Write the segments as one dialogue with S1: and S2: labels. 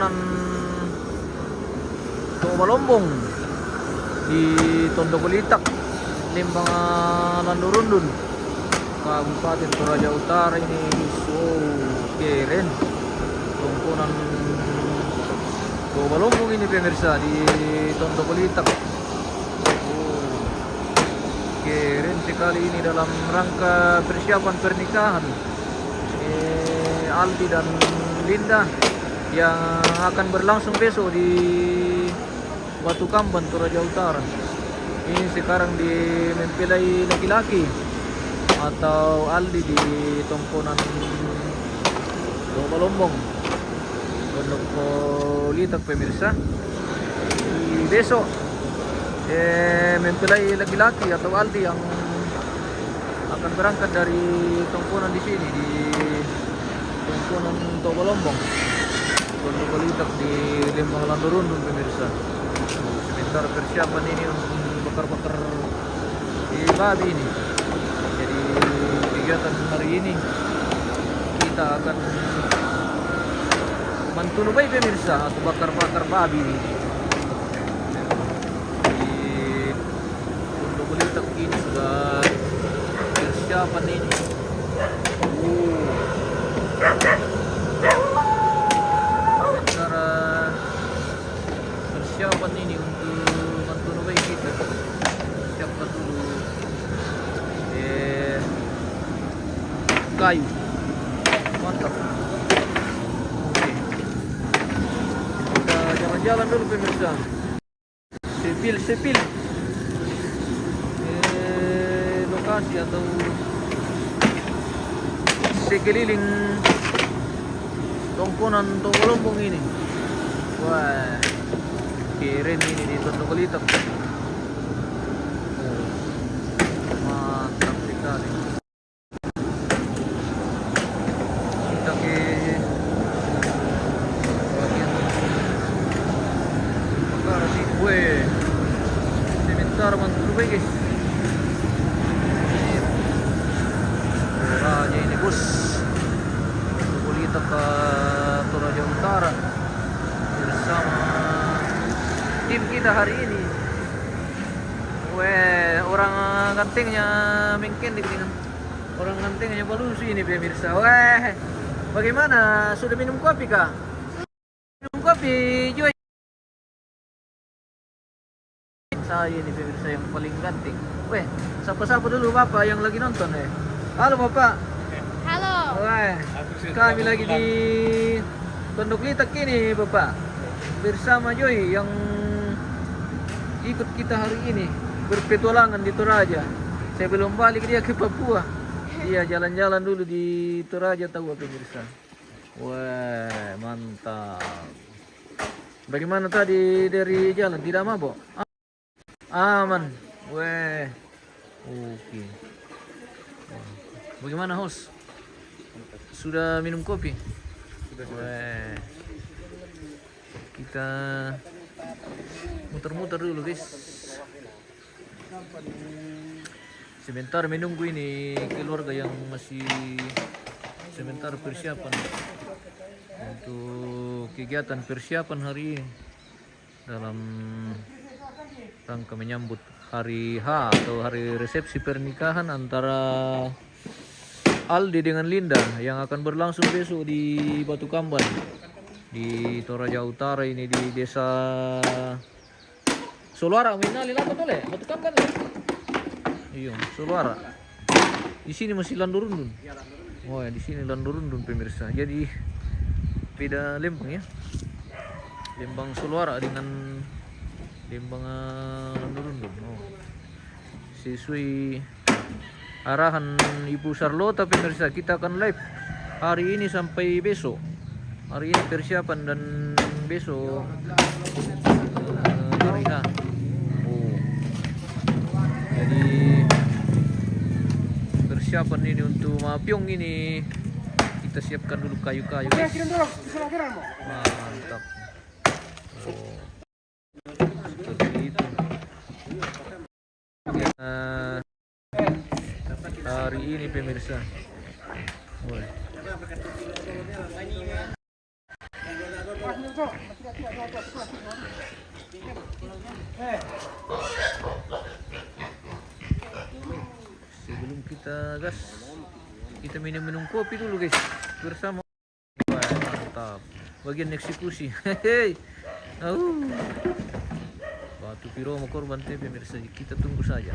S1: Tungkunan Tobalombong di Tondo Kulitak, Limbang Landurundun, Kabupaten Toraja Utara ini. Keren Tungkunan Tobalombong ini pemirsa di Tondo Kulitak. Keren sekali ini dalam rangka persiapan pernikahan Aldi dan Linda yang akan berlangsung besok di Batu Kamban, Toraja Utara. Ini sekarang di mempelai laki-laki atau Aldi di Tungkunan Tobalombong, Pondok Kulitak pemirsa. Di besok mempelai laki-laki atau Aldi yang akan berangkat dari Tungkunan di sini di Tungkunan Tobalombong, Pondok Kulitak di Limbang Landurundun pemirsa. Sebentar persiapan ini untuk bakar-bakar di babi ini. Jadi kegiatan hari ini kita akan mantunubai pemirsa atau bakar-bakar babi ini. Kulitak ini sudah persiapan ini. Secara persiapan ini untuk mantunubai kita siapkan dulu kayu. Mantap. Oke. Kita jalan-jalan dulu pemirsa. Sepil lokasi atau sekeliling Tungkunan Tobalombong ini. Wah, keren ini di Tondo Kulitak. Mantap sekali. Kita ke bagian bakar sih. Weh, sebentar mantul guys. Toraja ini bos, Kulitak ke Toraja Utara bersama tim kita hari ini. Orang gantengnya mungkin dengan orang gantengnya Balusi ini pemirsa. Bagaimana? Sudah minum kopi kah? Minum kopi juga. Saya ini pemirsa yang paling ganteng. Sapa-sapa dulu Bapak yang lagi nonton . Halo Bapak.
S2: Halo.
S1: Kami lagi di Tondo Kulitak ini Bapak, bersama Joy yang ikut kita hari ini berpetualangan di Toraja. Saya belum balik, dia ke Papua. Dia jalan-jalan dulu di Toraja tahu pemirsa. Wah, mantap. Bagaimana tadi dari jalan? Tidak mabok? Aman. Oke. Bagaimana host? Sudah minum kopi? Sudah. Kita muter-muter dulu guys. Sebentar menunggu ini keluarga yang masih sebentar persiapan untuk kegiatan persiapan hari ini dalam rangka menyambut hari H atau hari resepsi pernikahan antara Aldi dengan Linda yang akan berlangsung besok di Batu Kamban di Toraja Utara ini di desa Soluara. Minalin apa tuh Batu Kamban Iya, Soluara. Di sini masih Landurundun. Di sini Landurundun pemirsa. Jadi beda Lembang ya. Lembang Soluara dengan Lembang Landurundun. Sesuai arahan Ibu Sarlota pemirsa, kita akan live hari ini sampai besok. Hari ini persiapan dan besok hari H. Jadi persiapan ini untuk Mapiong ini kita siapkan dulu kayu-kayu. Mantap. Seperti itu. Hari ini pemirsa. Sebelum kita gas, kita minum-minum kopi dulu guys bersama. Wah, mantap. Bagian eksekusi. Hehehe. Batu Piromo korban TP pemirsa, kita tunggu saja.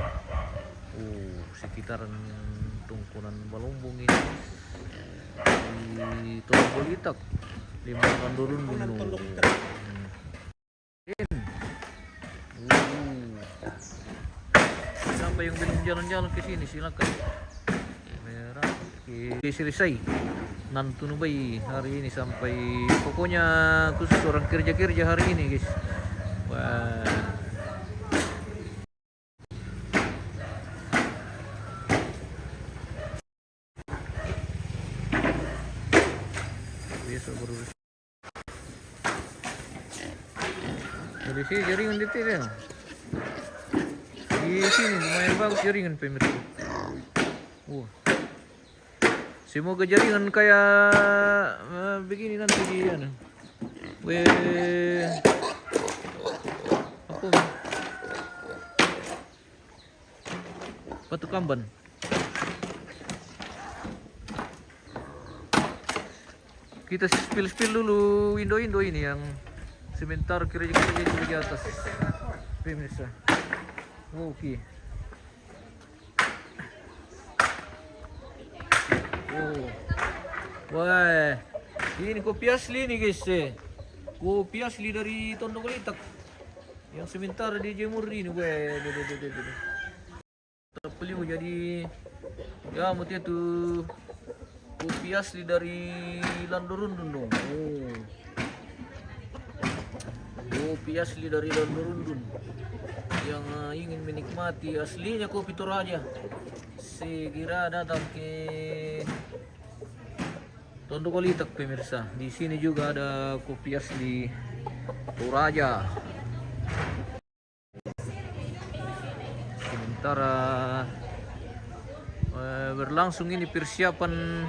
S1: Sekitaran tungkunan Balombong ini di Tolong-Politak 5 Landurun dulu. Siapa yang belum jalan-jalan ke sini silakan. Merah selesai. Nantu nubai hari ini sampai pokoknya khusus orang kerja-kerja hari ini guys. Wah. Besok baru. Jadi sih jaringan di sini. Di sini lumayan bagus jaringan pemirsa. Semoga jaringan kayak begini nanti di apa? Batu Kamban. Kita spill dulu Indo ini yang sebentar kira-kira di atas pemirsa. Oke. Wah, ini kopi asli nih guys. Kopi asli dari Tondok-Politak yang sebentar dijemur ini. Tapi jadi ya mesti itu kopi asli dari Landurundun dong. Kopi asli dari Landurundun. Yang ingin menikmati aslinya kopi Toraja, segera datang ke Tondok-Politak pemirsa. Di sini juga ada kopi asli Toraja. Sementara berlangsung ini persiapan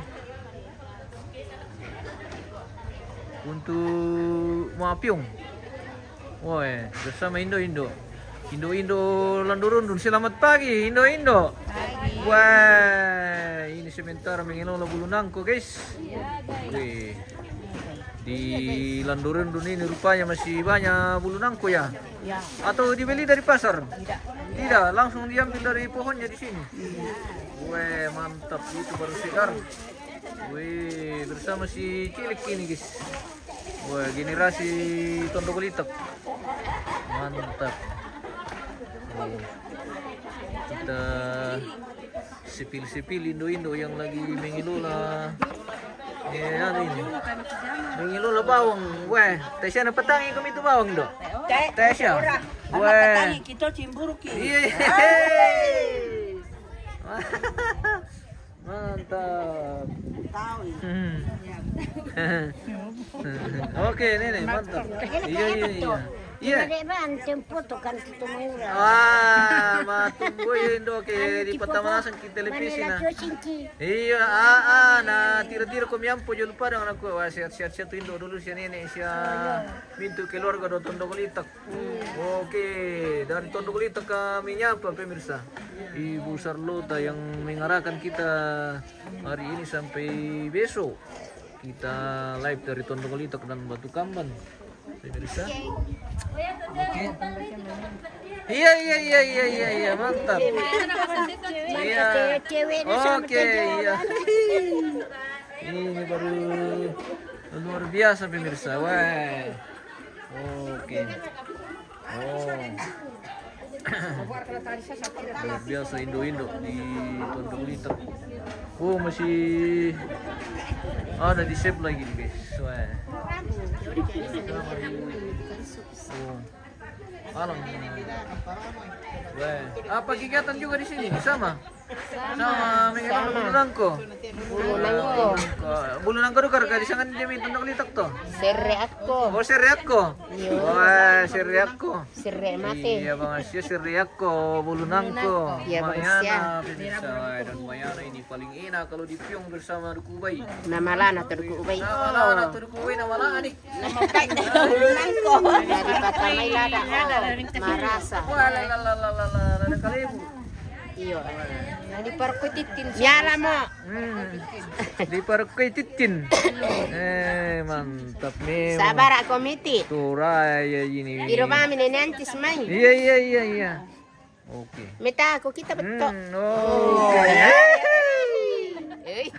S1: untuk Mapiong. Woi, bersama Indo Landurundun. Selamat pagi Indo. Pagi. Wah, ini sementara mengelola bulu nangko guys. Wih. Di Landurundun ini rupanya masih banyak bulu nangko ya? Ya. Atau dibeli dari pasar? Tidak, langsung diambil dari pohonnya di sini. Wah, mantap, itu baru segar. Wih, bersama si Cilik ini guys. Wah, generasi Tondok-Politak. Mantap. Kita sipil Indo yang lagi mengelola ini. Mengelola bawang. Wah, Tesya na petangi kami itu bawang do. Tesya. Wah.
S2: Kita cemburu ki.
S1: Mantap.
S2: Tahu.
S1: Oke, nenek mantap. Iya. Iya. Matunggu Indo ke di Patamanasan ki televisi na. Iya, na tira-tira ko miyampo jud pa dengan aku. Wah, sehat-sehat tu Indo dulu si nenek siya mintu keluarga do Tondok-Politak. Oke, dari Tondok-Politak kami nyapa pemirsa. Ibu Sarlota yang mengarahkan kita hari ini sampai besok. Kita live dari Tondok-Politak dan Batu Kamban. Pemirsa. Oke. Iya, mantap. Iya. Oke, iya. Ini baru luar biasa pemirsa. Wah. Oke. Luar biasa Indo di Tondok-Politak. Masih ada di save lagi nih guys. Wah. Alam. Wah. Apa kegiatan juga di sini? Sama? Sama mengenal bulunangko.
S2: Bulunangko.
S1: Bulunangko do karga di sangan jami tondok litak to.
S2: Sere ako.
S1: Oh seriakko. Wah seriakko.
S2: Sere mati.
S1: Iya bang Asia seriakko bulunangko.
S2: Iya, Bang Asia.
S1: Pemirsa dan Mayana ini paling enak kalau di Pyong bersama Dukubay.
S2: Namalana turku ubay.
S1: Nama Dukubay nama anik.
S2: Bulunangko. Dari Patamay lada. Marasa.
S1: Wah la kalibu.
S2: Iyo. Di parko titin. Nyala mo.
S1: Di parkoy titin. Mantap nih.
S2: Sabar ako miti.
S1: Turaya ini.
S2: Iro kami nenantis may.
S1: Iya. Oke.
S2: Meta ako kita beto.
S1: Hey.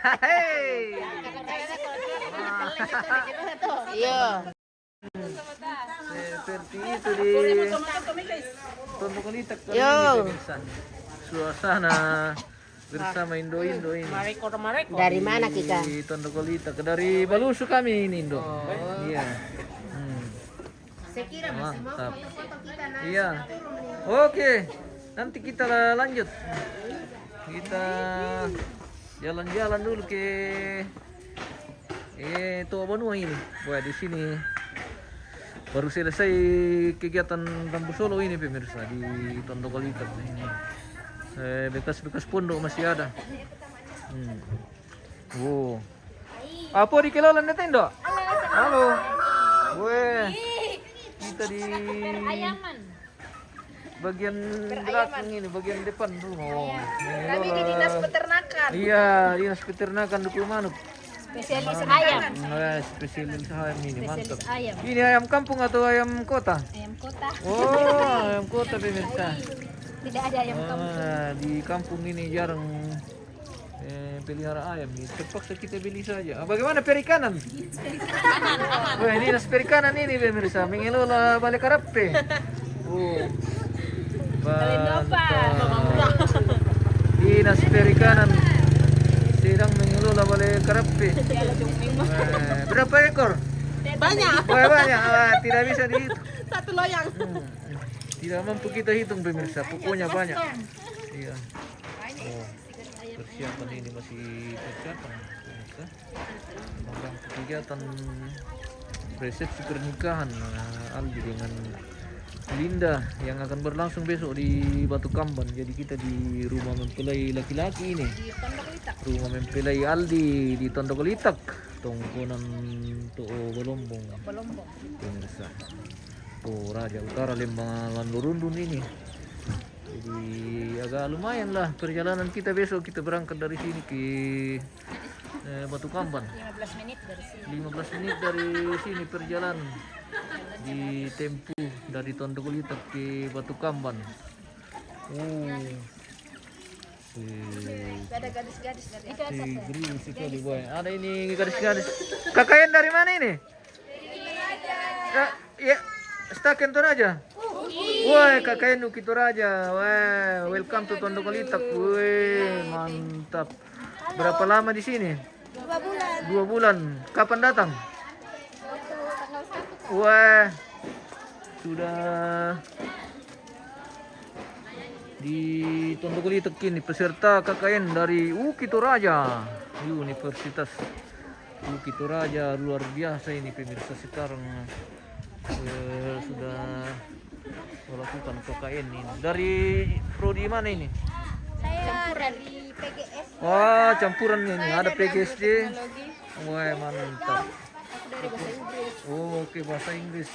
S2: Iyo.
S1: Seperti itu di Tondok Litak kali
S2: Yo.
S1: ini pemirsa. Suasana bersama Indo-Indo ini.
S2: Dari mana kita?
S1: Di Tondok Litak dari Balusu kami ini Indo. Iya. Mantap. Iya. Oke. Nanti kita lanjut. Kita jalan-jalan dulu ke Tua Banua ini. Wah, di sini baru selesai kegiatan Rambu Solo ini pemirsa di Tondok Litak ini. Bekas-bekas pondok masih ada. Wow. Apa di kelolan Nintendo? Halo. Weh. Kita di bagian belakang ini, bagian depan rumah.
S2: Kami di dinas peternakan.
S1: Iya, dinas peternakan Duku Manuk.
S2: Spesialis ayam.
S1: Spesialis ayam ini mantap.
S2: Ayam.
S1: Ini ayam kampung atau ayam kota?
S2: Ayam kota.
S1: Oh, ayam kota pemirsa.
S2: Tidak ada ayam kampung.
S1: Di kampung ini jarang pelihara ayam nih. Terpaksa kita beli saja. Bagaimana perikanan? Wah, ini dinas perikanan ini pemirsa. Mengelola Balai Karape. Oh. Dinas perikanan sedang mengelola Balai Karape. Berapa ekor?
S2: Banyak.
S1: Wah, banyak. Tidak bisa dihitung.
S2: Satu loyang.
S1: Tidak mampu kita hitung pemirsa. Pokoknya banyak. Iya. Oh, persiapan ini masih persiapan pemirsa. Tentang kegiatan resepsi pernikahan Aldi dengan Linda yang akan berlangsung besok di Batu Kamban. Jadi kita di rumah mempelai laki-laki ini. Rumah mempelai Aldi di Tondok Litak, Tongkonan Tuo Bolombong. Pemirsa. Tuh Raja Utara Lembang Landurundun ini. Jadi agak lumayan lah perjalanan kita besok. Kita berangkat dari sini ke Batu Kamban.
S2: 15 menit dari sini.
S1: 15 menit dari sini perjalanan ditempuh dari Tondok Litak ke Batu Kamban.
S2: Ada gadis-gadis dari
S1: Gerimis sekali boy. Ada ini gadis-gadis. Kakaknya dari mana ini? Ya, Staken Toraja. Wah, kakaknya Nuki Toraja. Wah, welcome to Tondok Litak. Wah, mantap. Berapa lama di sini?
S2: 2 bulan.
S1: 2 bulan. Kapan datang? Wah, sudah di Tondok Litak ini peserta KKN dari UKI Toraja Universitas UKI Toraja. Luar biasa ini pemirsa, sekarang sudah melakukan KKN ini. Dari prodi mana ini?
S2: Saya dari PGS.
S1: Wah, campuran ini. Ada PGSD. Wah, mantap.
S2: Aku dari bahasa Inggris.
S1: Oh, oke, bahasa Inggris.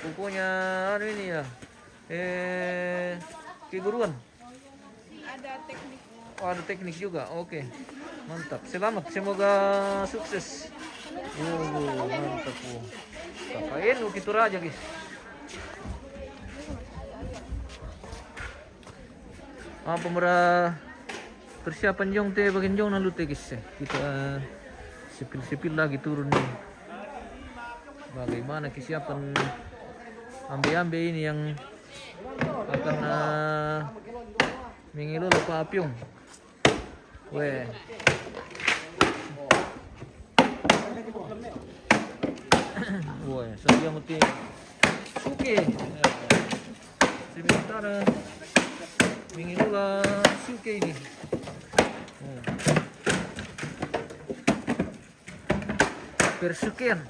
S1: Pokoknya anu ini ya. Keguruan.
S2: Ada teknik.
S1: Oh, ada teknik juga. Oke. Mantap. Selamat. Semoga sukses. Oh, mantap. Oh. KKN gitu aja, guys. Apa merah persiapan jong teh bagian jong nalu teh guys. Kita sipil-sipil lagi turun nih. Bagaimana kesiapan ambe-ambe ini yang akan mengelola Pak Apyong. Weh. Wah, saya mesti suke. Sementara mengelola suke ini. Persekian.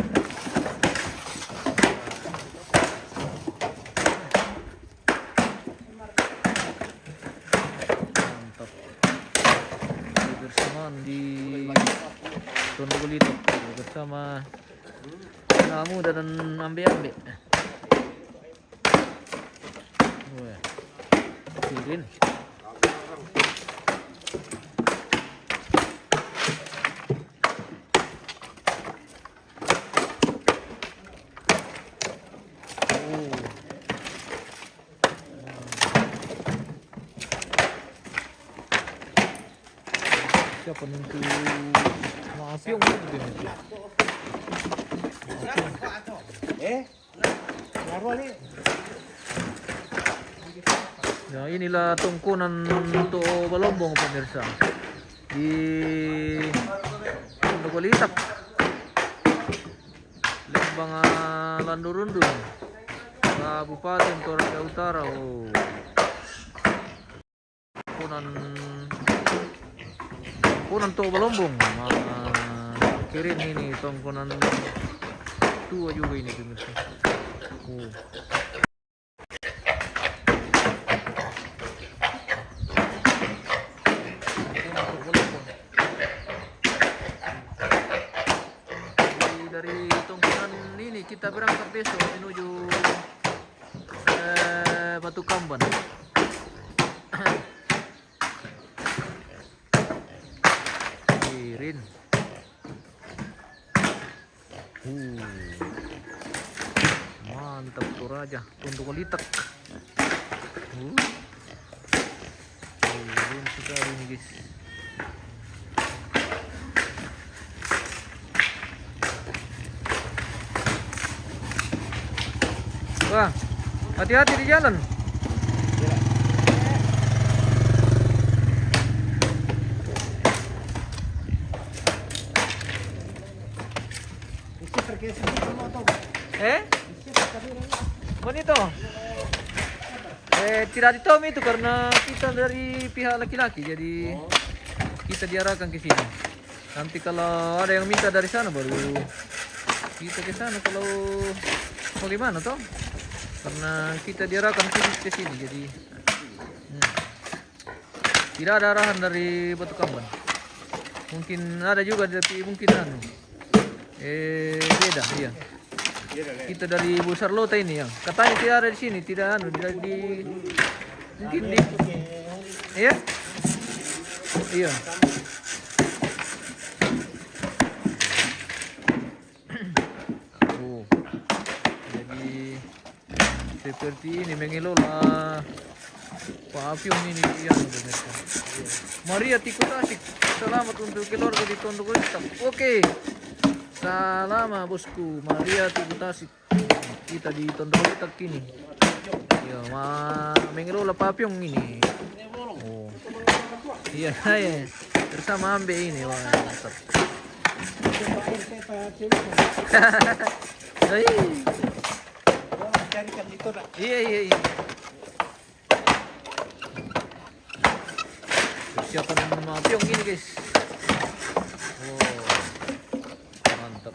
S1: Mantap. Bersamaan di Tondo Kulito bersama kamu dan ambe-ambe. Wah, Kirin. Siapa nentu maaf yung nah inilah tungkunan untuk Balombong pemirsa di Tondo Kulitak, Lembang Landurundung, Kabupaten Toraja Utara. Tungkunan to Balombong, kirim ini tungkunan tua juga ini pemirsa. Dari tungkunan ini kita berangkat besok menuju Batu Kamban. Kirin. Mantap Toraja, Tondo Kulitak. Keren sekali nih guys. Wah, hati-hati di jalan. Bonito. Tidak ditom itu karena kita dari pihak laki-laki, jadi kita diarahkan ke sini. Nanti kalau ada yang minta dari sana baru kita ke sana. Kalau bagaimana toh? Karena kita diarahkan ke sini, jadi tidak ada arahan dari Batu Kamban. Mungkin ada juga, tapi mungkin beda, iya. Kita dari Besar Lota ini yang katanya tidak ada di sini, tidak di mungkin di iya. Iya. Jadi seperti ini mengelola Pak Apion ini yang pemirsa. Maria Tikus Asik, selamat untuk keluarga di Tondo Kulitak. Oke. Salama bosku, Maria Tikus Asik. Kita di Tondo Kulitak ini. Ya, mengelola Pak Apion ini. Oh. Iya, saya bersama Ambe ini. Wah, mantap. Iya. Persiapan Apion ini guys. Oh, mantap.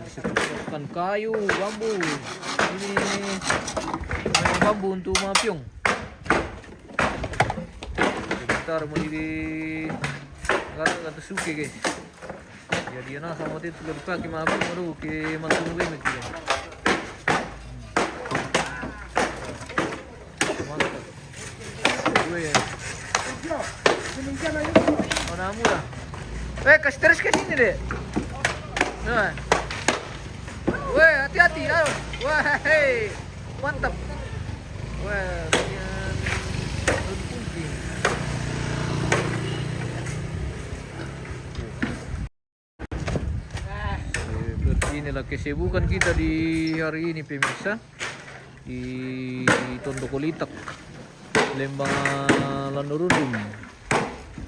S1: Siapkan kayu, bambu. Ini memang bambu untuk Apion. Bentar mau di kata suke guys. Jadi anak sama itu sudah dipakai Apion baru ke mantung limit juga. Mantap. Gue ya. Mana murah? Kasih terus ke sini deh. Nah. Weh, hati-hati. Wah, hei. Mantap. Wah, bagian kunci. Seperti inilah kesibukan kita di hari ini pemirsa di Tondo Kulitak, Lembang Landurundung,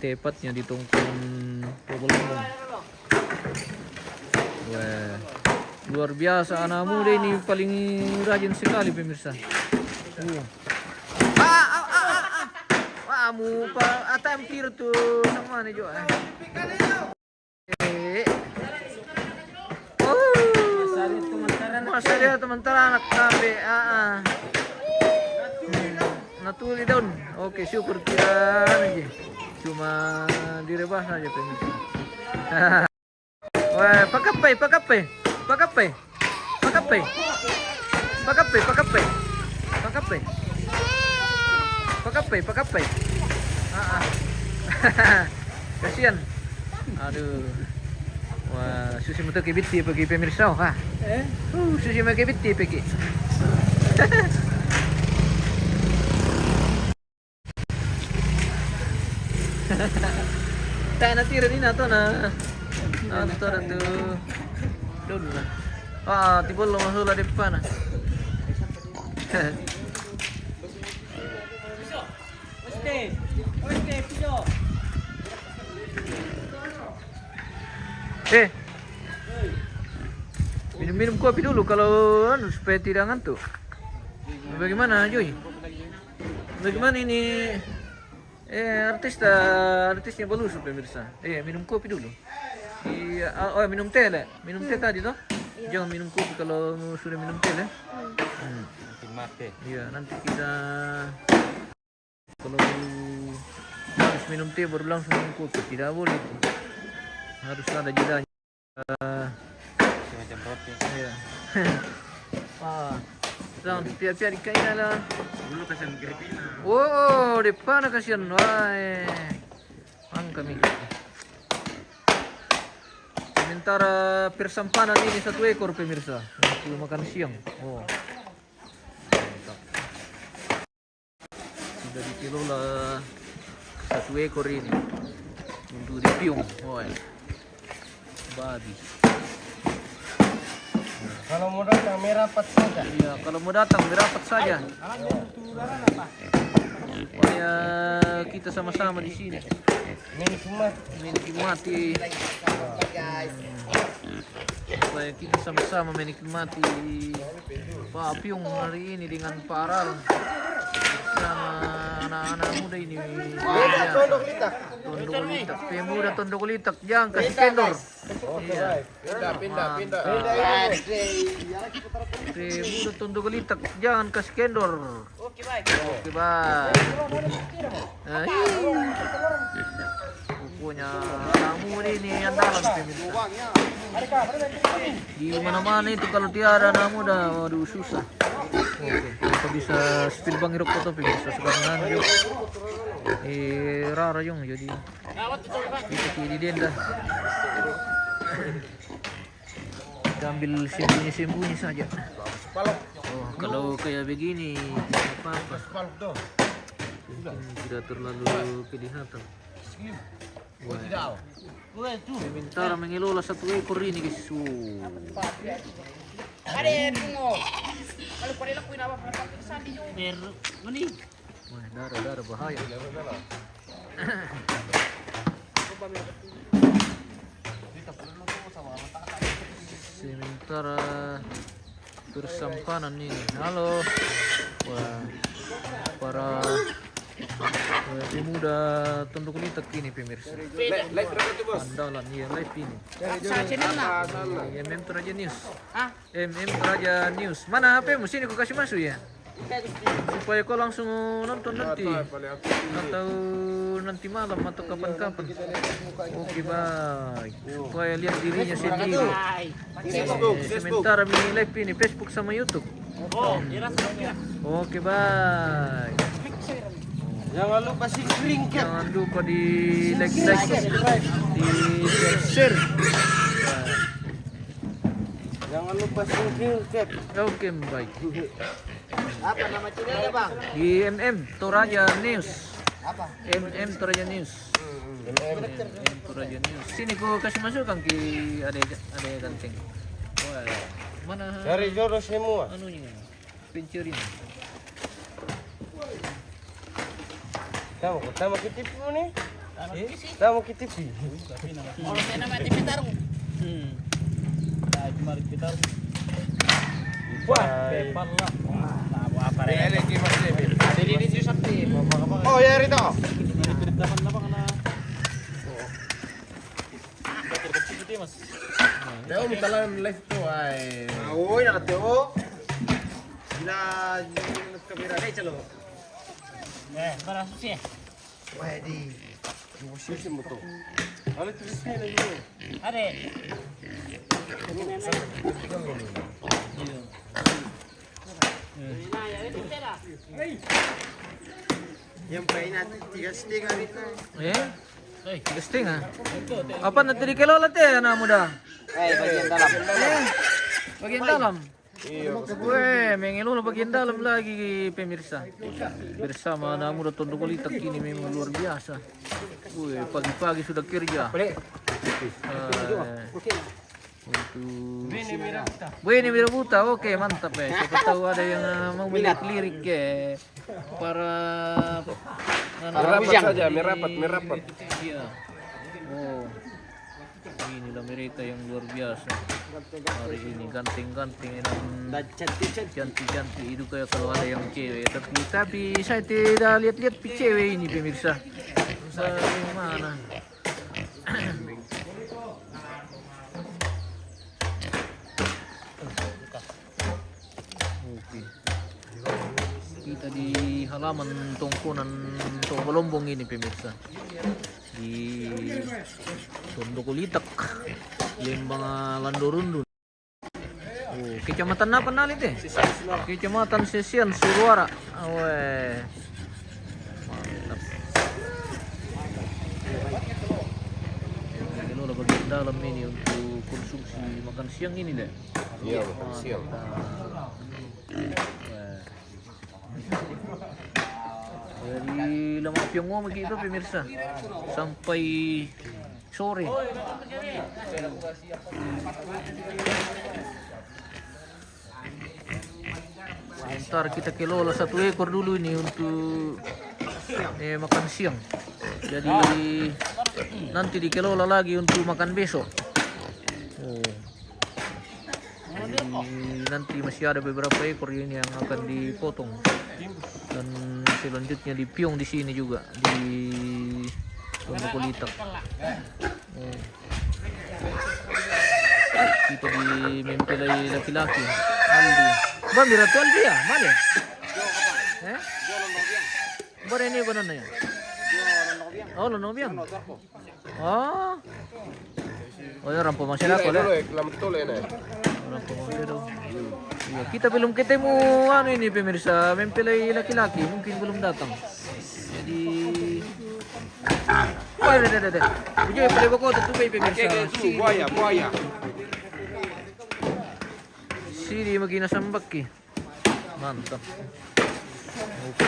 S1: tepatnya di Tungkun Balombong. Wah, luar biasa anak muda ini, paling rajin sekali pemirsa. kamu pa atam kir tuh sama nih Jo. Masa dia teman-teman anak kabe. Natuli daun. Oke, syukur tidak aja. Cuma direbah saja pemirsa. Wah, pakapai. Kasihan. Aduh. Wah, susi mo to kibiti pagi pemirsa ha. Susi mo kibiti pagi. Tayo natira din na to na. Ito na to. Doon na. Tibol lo masula di pa na. Minum kopi dulu kalau supaya tidak ngantuk. Bagaimana Joy? Bagaimana ini? Artisnya baru pemirsa. Minum kopi dulu. Minum teh lah. Minum teh tadi toh? Jangan minum kopi kalau sudah minum teh lah.
S3: Nanti mati.
S1: Iya, nanti kita kalau harus minum teh baru langsung minum kopi. Tidak boleh. Harus ada jedanya.
S3: Semacam roti.
S1: Iya. Tiap-tiap dikain lah.
S3: Dulu kasihan Gripina.
S1: Oh, depan kasihan. Wah, kami. Sementara persampanan ini 1 ekor pemirsa untuk makan siang. Oh, mantap. Sudah dikelola 1 ekor ini untuk dipiung. Oh, babi.
S3: Kalau mau datang merapat saja.
S1: Iya, kalau mau datang berapat saja. Supaya kita sama-sama di sini. Menikmati. Supaya kita sama-sama menikmati papiung hari ini dengan Paral bersama anak-anak muda ini. Tondok litak. Pemuda Tondok litak. Jangan kasih kendor. Iya. Pindah. Pemuda Tondok litak. Jangan kasih kendor. Oke, baik. Pokoknya anak muda ini yang dalam pemirsa. Di mana-mana itu kalau tiada anak muda, waduh susah. Oke, kita bisa spill bang irok to pemirsa sekarang yuk. Rara yung jadi. Kita kiri denda. Kita ambil sembunyi saja. Oh, kalau kayak begini apa-apa. Tidak terlalu kelihatan. Sementara mengelola 1 ekor ini guys. Wah, darah bahaya. Sementara persampanan ini. Halo. Wah, para pemuda Tondok litak ini pemirsa. Andalan ya live ini. MM Toraja News. MM Toraja News. Mana HP-mu? Sini aku kasih masuk ya. Supaya kau langsung nonton nanti atau nanti malam atau kapan-kapan. Oke, baik. Supaya lihat dirinya sendiri. Sementara mini live ini Facebook sama YouTube. Oke, baik.
S3: Jangan lupa link.
S1: Jangan lupa di like, di share.
S3: Jangan lupa subscribe.
S1: Oke, baik.
S3: Apa nama channelnya, Bang?
S1: Di MM Toraja News.
S3: Apa?
S1: MM Toraja News. MM Toraja News. Sini ku kasih masukkan ke ada ganteng. Wah, mana?
S3: Cari jodoh semua.
S1: Anunya, pencuri.
S3: Kamu ke TV nih? Kamu ke TV?
S2: Kalau saya nama TV Tarung.
S3: Cuma kita.
S1: Wah, bepal lah.
S3: Apa lagi Mas Devi? Ada ini sih sakti. Oh, ya rito. Teo, minta lang live to ay. Uy, nakateo. Sila yung kamera na chalo.
S4: Para susi.
S3: Pwede. Susi mo to. Ano to susi na yun?
S4: Are.
S3: Yang pain natin tiga stick rito.
S1: Testing ha. Apa na 3 kilo late na mo da?
S3: Bagian dalam.
S1: Bagian dalam.
S3: Iya.
S1: Weh, mengelola bagian dalam lagi pemirsa. Bersama namu da Tondo Kulitak ini memang luar biasa. Weh, pagi-pagi sudah kerja. Untuk Bueni Mirabuta, oke mantap ya. Siapa tahu ada yang mau melihat lirik ya. Para
S3: Merapat saja, merapat.
S1: Iya. Oh. Inilah mereka yang luar biasa. Hari ini ganteng-ganteng dan cantik-cantik itu kayak kalau ada yang cewek. Tapi saya tidak lihat-lihat cewek ini pemirsa. Saya mana? Oke. Kita di halaman tongkonan Tongkolombong ini pemirsa. Di Tondo Kulitak, Lembang Landorundun. Oh, kecamatan apa nalit eh? Kecamatan Sesian Suruara. Weh. Mantap. Ini loh bagian dalam ini untuk konsumsi makan siang ini deh.
S3: Iya, makan siang.
S1: Dari Lamang Pyongo begitu pemirsa sampai sore. Ntar kita kelola 1 ekor dulu ini untuk makan siang. Jadi nanti dikelola lagi untuk makan besok. Oh. Jadi, nanti masih ada beberapa ekor ini yang akan dipotong. Dan selanjutnya di piong di sini juga di Tondo Kulitak. Oh. Kita di mempelai laki-laki Aldi. Bang Biratu Aldi ya? Mana? Baru ini benar ya? Oh, Lonong Biang. Oh. Oh, ya rampo masyarakat ya. Rampo masyarakat. Ya, kita belum ketemu anu ini pemirsa, mempelai laki-laki mungkin belum datang. Jadi oh, ada. Ujung pelai bako tutup pemirsa.
S3: Buaya.
S1: Sini magina sambaki. Mantap. Oke.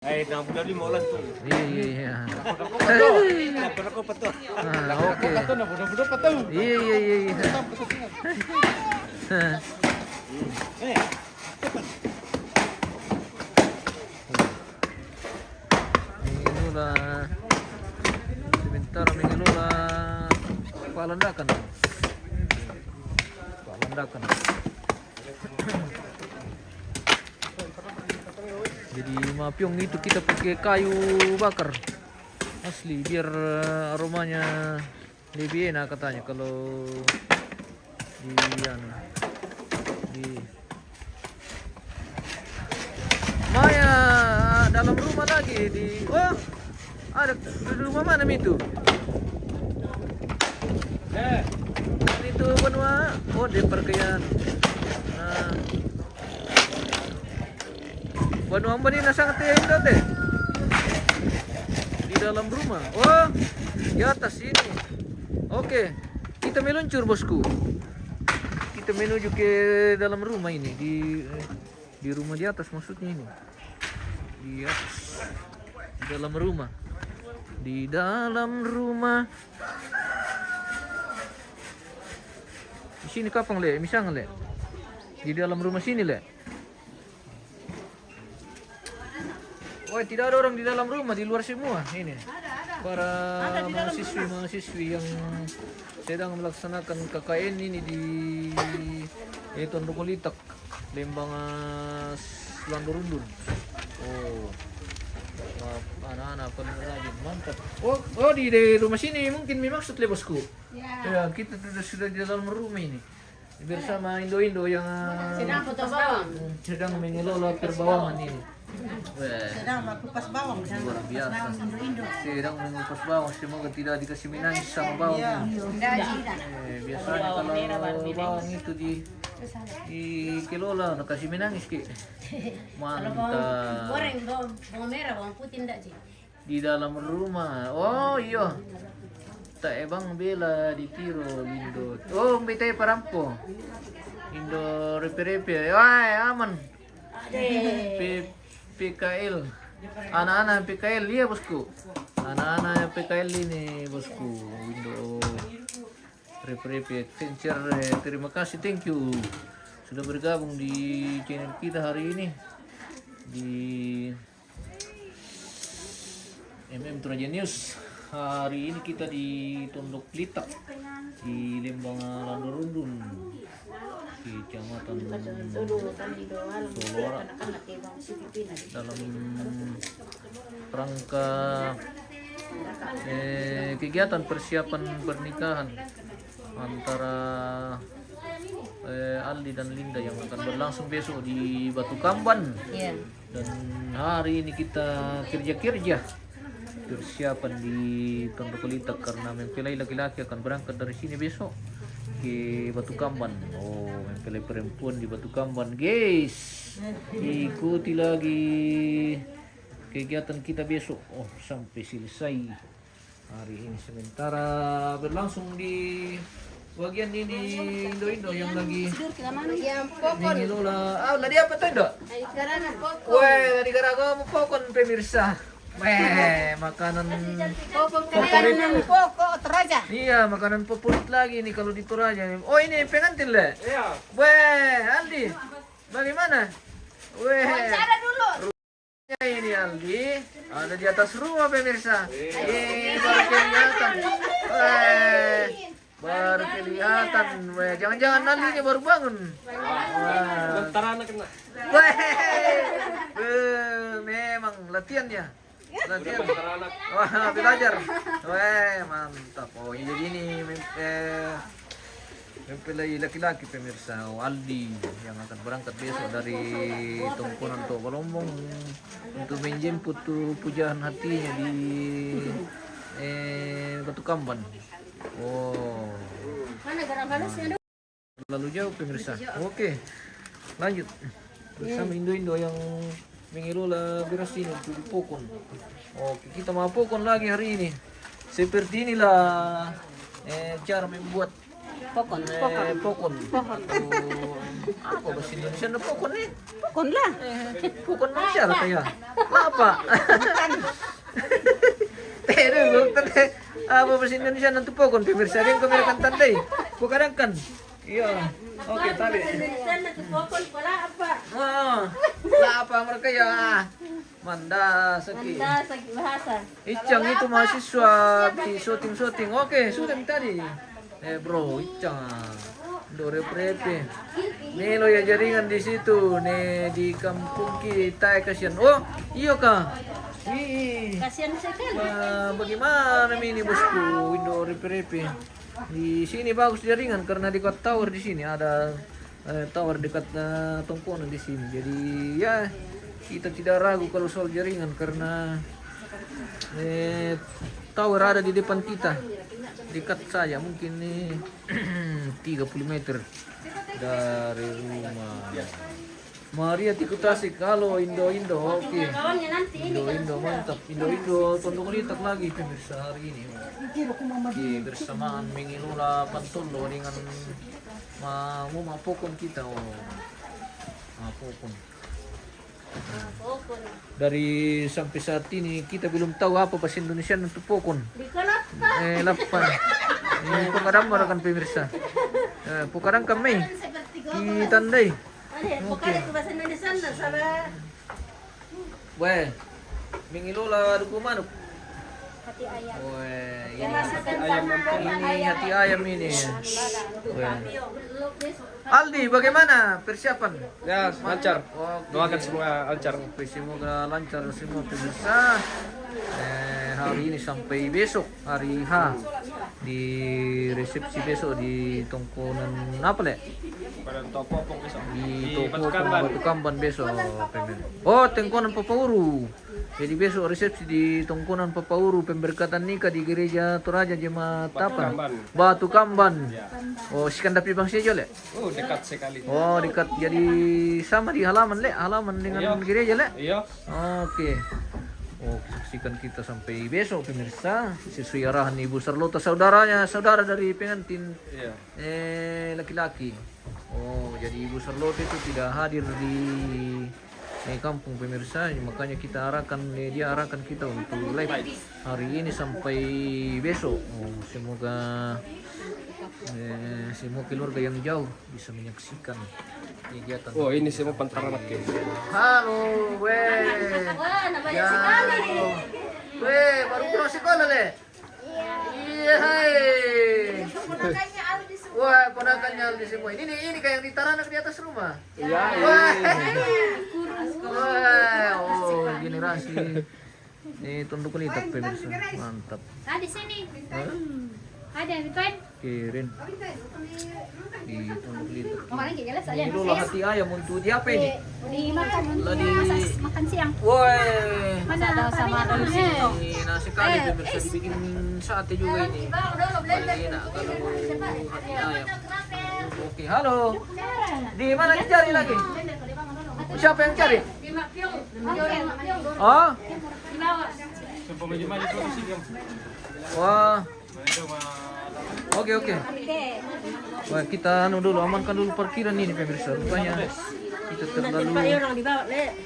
S3: Nang bulan 5 ulan tuh.
S1: Iya.
S3: Pernah ko pa to.
S1: Oke.
S3: Budak-budak pa to.
S1: Iya. Mengelola sebentar mengelola palandakan. Jadi mapiong itu kita pakai kayu bakar asli biar aromanya lebih enak katanya kalau di Maya dalam rumah lagi ada di rumah mana itu? Itu benua di perkayaan. Benua apa nih sangat indah deh di dalam rumah. Oh, di atas ini. Oke, kita meluncur bosku. Kita menuju ke dalam rumah ini di rumah di atas maksudnya ini. Di atas, di dalam rumah. Di dalam rumah. Di sini kapang le, misalnya le. Di dalam rumah sini le. Oh, tidak ada orang di dalam rumah, di luar semua ini. Para mahasiswi yang sedang melaksanakan KKN ini di Tondo Kulitak, Lembang Landorundun. Oh, anak-anak pengrajin mantap. Oh di rumah sini mungkin maksud le bosku. Ya, kita sudah di dalam rumah ini bersama Indo-Indo yang sedang mengelola perbawangan ini. Wah,
S5: Sedang kupas bawang.
S1: luar biasa.
S5: Indo-Indo.
S1: Sedang mengupas bawang, semoga tidak dikasih menangis sama bawang. Biasanya kalau bawang itu dikelola, kasih menangis ki. Mantap.
S2: Goreng bawang merah, bawang putih enggak, Ci?
S1: Di dalam rumah. Oh iya. Tak ebang bela di tiro Indo. Oh, mbite parampo. Indo repe-repe. Wah, aman. PKL. Anak-anak PKL ya bosku. Anak-anak PKL ini bosku. Indo repe-repe. Terima kasih, thank you sudah bergabung di channel kita hari ini di Toraja News. Hari ini kita di Tondok Litak di Lembang Landorundun, Kecamatan Solora, dalam rangka kegiatan persiapan pernikahan antara Aldi dan Linda yang akan berlangsung besok di Batu Kamban.
S2: Iya.
S1: Dan hari ini kita kerja persiapan di Tondok Litak karena mempelai laki-laki akan berangkat dari sini besok ke Batu Kamban. Oh, mempelai perempuan di Batu Kamban, guys. Ikuti lagi kegiatan kita besok. Oh, sampai selesai hari ini. Sementara berlangsung di bagian ini Indo-Indo yang lagi
S2: Yang pokon.
S1: mengelola. Lagi apa tuh Indo?
S2: Ay, karena pokon.
S1: Weh, tadi gara mau pokon pemirsa. Weh, makanan
S2: Pokon
S1: favorit.
S2: kalian pokok Toraja.
S1: Iya, makanan favorit lagi nih kalau di Toraja. Oh, ini pengantin le. Iya. Weh, Aldi. Bagaimana? Weh.
S2: Cara dulu.
S1: Ya, ini Aldi ada di atas rumah pemirsa. Ini baru kelihatan. Weh. Baru kelihatan. Weh, jangan-jangan Aldi ini baru bangun. Wah. Weh. Memang latihannya. Latihan. Wah, belajar. Weh, mantap. Oh, jadi ini mempelai laki-laki pemirsa, Aldi yang akan berangkat besok dari Tongkonan Tok Balombong untuk menjemput pujaan hatinya di Batu Kamban. Oh,
S2: Mana garam halusnya?
S1: lalu jauh pemirsa. Oke, lanjut bersama Indo-Indo yang mengelola beras ini untuk dipokon. Oke, kita mau pokon lagi hari ini. Seperti inilah cara membuat
S2: Pokon.
S1: pokon. Apa bahasa Indonesia na pokon nih?
S2: Pokon lah.
S1: Pokon Malaysia lah kaya. Apa? Pero apa bahasa Indonesia nanti pokon pemirsa yang kamera kan tandai. Bukan kan? Iya. Oke, tabi.
S2: Sana tu pokon pala apa?
S1: Lah apa mereka ya? Manda sakit.
S2: Anda sa bahasa.
S1: Icang itu mahasiswa di syuting. Oke, syuting tadi. Bro, Icang. Dore prepe. Melo ya jaringan di situ. Nih di kampung kita kasihan. Oh, iya kah?
S2: Kasihan sekali.
S1: Bagaimana ini bosku? Dore prepe. Di sini bagus jaringan karena dekat tower di sini ada tower dekat Tongkonan di sini. Jadi ya kita tidak ragu kalau soal jaringan karena tower ada di depan kita. Dekat saja mungkin nih 30 meter dari rumah. Maria Tikutasi kalau Indo-Indo oke.
S2: Kawannya nanti ini.
S1: Indo mantap. Indo Tondok Litak lagi pemirsa hari ini. Oke, bersamaan mengelola Pantolo dengan mapokon kita. Mapokon.
S2: Pokon.
S1: Dari sampai saat ini kita belum tahu apa bahasa Indonesia untuk pokon.
S2: Di kalapa.
S1: Lapan. Pengadam kan pemirsa. Pukadang kami. Ditandai.
S2: Bukan itu bahasa Indonesia salah.
S1: Weh, mengelola duku manuk.
S2: hati ayam.
S1: Weh,
S2: Yang
S1: ini
S2: rasa kentang
S1: ini hati ayam ini. Weh. Aldi, bagaimana persiapan?
S3: Ya, lancar.
S1: Oke.
S3: Doakan semua lancar.
S1: Oke, semoga lancar semua pemirsa. Hari ini sampai besok hari H di resepsi besok di Tongkonan apa le?
S3: Pada toko besok.
S1: Di toko Batu Kamban besok. Oh, Tongkonan Papauru. Jadi besok resepsi di Tongkonan Papauru, pemberkatan nikah di gereja Toraja Jemaat apa? Batu Kamban. Oh, Sikandapi Bang Sejo le?
S3: Oh, dekat sekali.
S1: Oh, dekat. Jadi sama di halaman le, halaman dengan gereja le.
S3: Iya.
S1: Oke. Oh, saksikan kita sampai besok pemirsa. Sesuai arahan Ibu Sarlota, saudara dari pengantin
S3: Iya.
S1: laki-laki. Oh, jadi Ibu Sarlota itu tidak hadir di kampung pemirsa, makanya kita dia arahkan kita untuk live hari ini sampai besok. Oh, semoga semua keluarga yang jauh bisa menyaksikan kegiatan.
S3: Oh, ini semua pantaran anak game.
S1: Halo, weh.
S2: Wah, namanya
S1: Ya,
S2: sekali.
S1: weh, baru pulang sekolah le. Iya, hai.
S2: Makanya Aldi semua.
S1: Wah, ponakannya Aldi semua. Ini kayak di taranak di atas rumah.
S3: Iya,
S1: Wah, wah, oh generasi tunduk litak pemirsa, mantap.
S2: Ah, di sini. Ada di depan.
S1: Kirin di tunduk litak.
S2: Kemarin gak jelas
S1: Ini dulu hati ayam untuk di apa ini?
S2: Dimakan makan siang.
S1: Woi,
S2: Mana sama singkong.
S1: ini nasi kali pemirsa dibikin sate juga ini. Paling enak kalau hati ayam. Oke, halo. Di mana dicari lagi? Siapa yang cari? Oh, wah. Oke. Wah, kita dulu amankan dulu parkiran ini pemirsa. Rupanya kita terlalu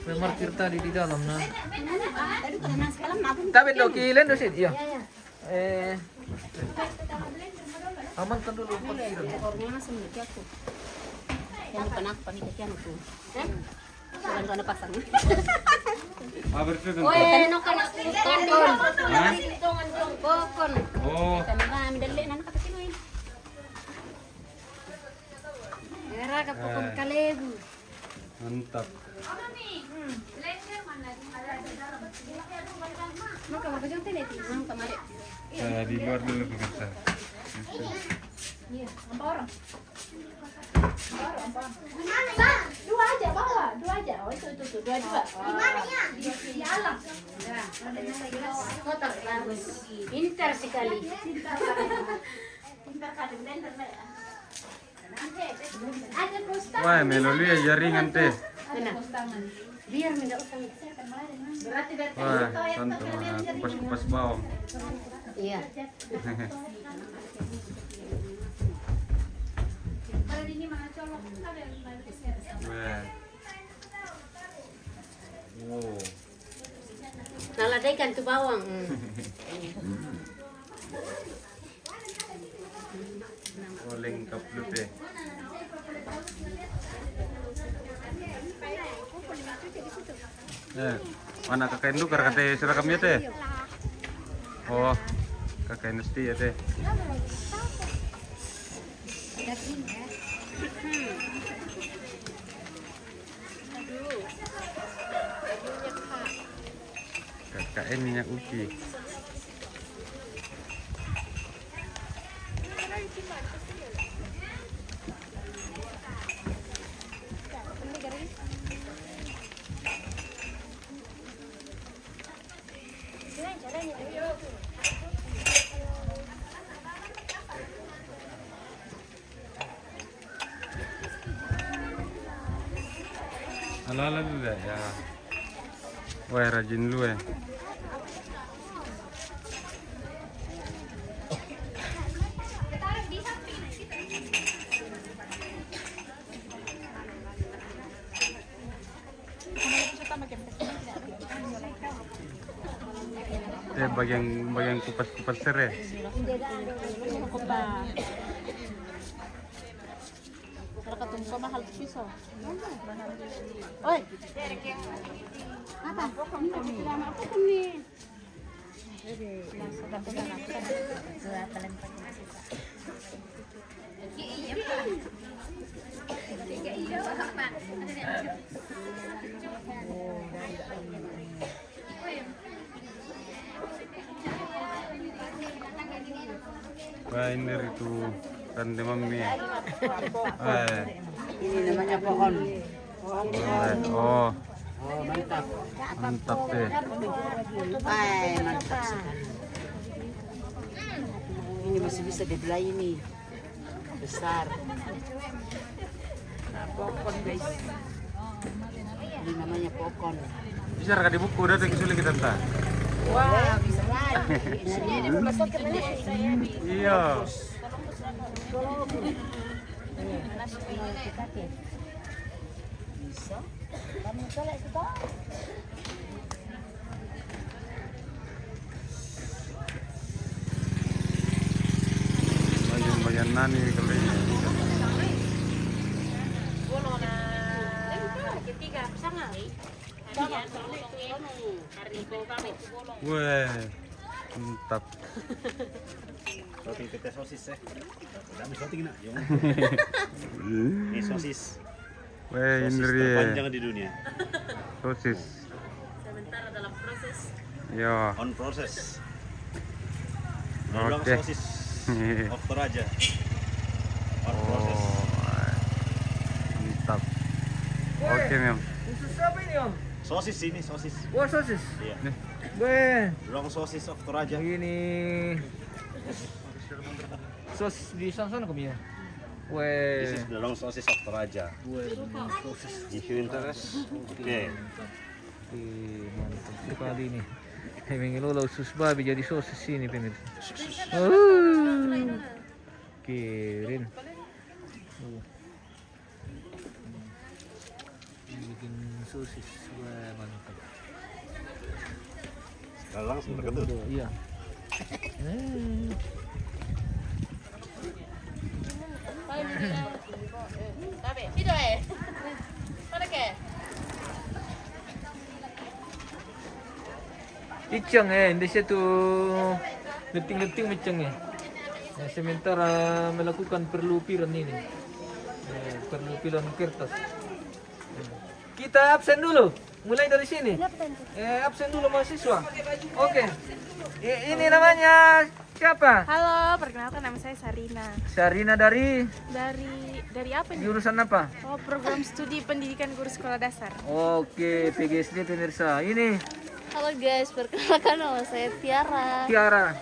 S1: memarkir tadi di dalam nah. Tapi dokilen dosit, iya. Amankan dulu parkiran.
S2: Yang depan aku panitia aku. Bukan kau pasang. Tanong ka na kokon.
S3: Oh.
S2: Tanong ka namin dali na nakapatiloy. Era ka kokon kalebu.
S3: Mantap.
S2: Maka magkajong teleti. Ang kamari.
S3: Di luar dulu pemirsa.
S2: Iya, apa orang? Dua aja bawa, dua aja. Oh itu dua. Di mananya? Di alam. Ya, kotor bagus. Pintar sekali. Pintar kali blender. Ada postal.
S3: Wah, meloli ya jaringan teh.
S2: Biar enggak usah saya kemarin. Berarti
S3: Wah, santai kupas-kupas bawang.
S2: Iya.
S3: Wah. Oh.
S2: Naladaikan tuh bawang.
S3: Oh, lengkap lu teh. Mana kakak induk kata seragamnya teh? Oh, kakak industri ya teh. KKN minyak uki. Ala dulu ya. Wah, rajin lu ya. bagian kupas serai.
S2: Kalau ketemu sama hal pisau. Oi. Apa? Ini apa nih?
S3: Wah, ini itu kan mami.
S5: Ini namanya pohon.
S3: Oh,
S5: Oh, mantap.
S3: mantap deh.
S5: Mantap sekali. Ini masih bisa dibelai ini. Besar. Nah, pokon guys. Ini namanya pokon.
S3: Bisa raka di buku udah tuh sulit kita entah.
S5: Wah, bisa lagi.
S3: Iya.
S5: Bisa.
S3: Bayan nani kalau ini. Wah, mantap.
S4: Roti pete sosis ya. Dami roti kena. Ini sosis.
S3: Wah, ini
S4: Sosis
S3: dia.
S4: terpanjang di dunia.
S3: Sosis.
S2: Sementara dalam proses.
S3: Ya.
S4: On process.
S3: Oke.
S4: Bilang sosis of Toraja. On process.
S3: Oh, mantap. Oke, Mem.
S1: Khusus apa ini Om?
S4: Sosis ini sosis.
S1: Wah sosis.
S4: Iya.
S1: Weh,
S4: Bilang sosis of Toraja.
S1: ini sos di sana kami ya. Weh,
S4: This is the long sosis of Toraja.
S1: weh, sosis.
S4: If you interest, okay.
S1: Mantap sekali nih. Mengelola usus babi jadi sosis ini pemirsa. Kirin. Bikin sosis, wah mantap.
S4: Sekarang langsung terkentut.
S1: Iya. Icang di situ leting-leting macam ni. Sementara melakukan perlupiran ini. Perlupiran kertas. Kita absen dulu. Mulai dari sini. Absen dulu mahasiswa. Oke. Ini namanya siapa?
S6: Halo, perkenalkan nama saya Sarina.
S1: Sarina dari
S6: Dari apa nih?
S1: jurusan apa?
S6: Oh, program studi pendidikan guru sekolah dasar.
S1: Oke, PGSD pemirsa. Ini
S7: Halo guys, perkenalkan nama saya Tiara
S1: Tiara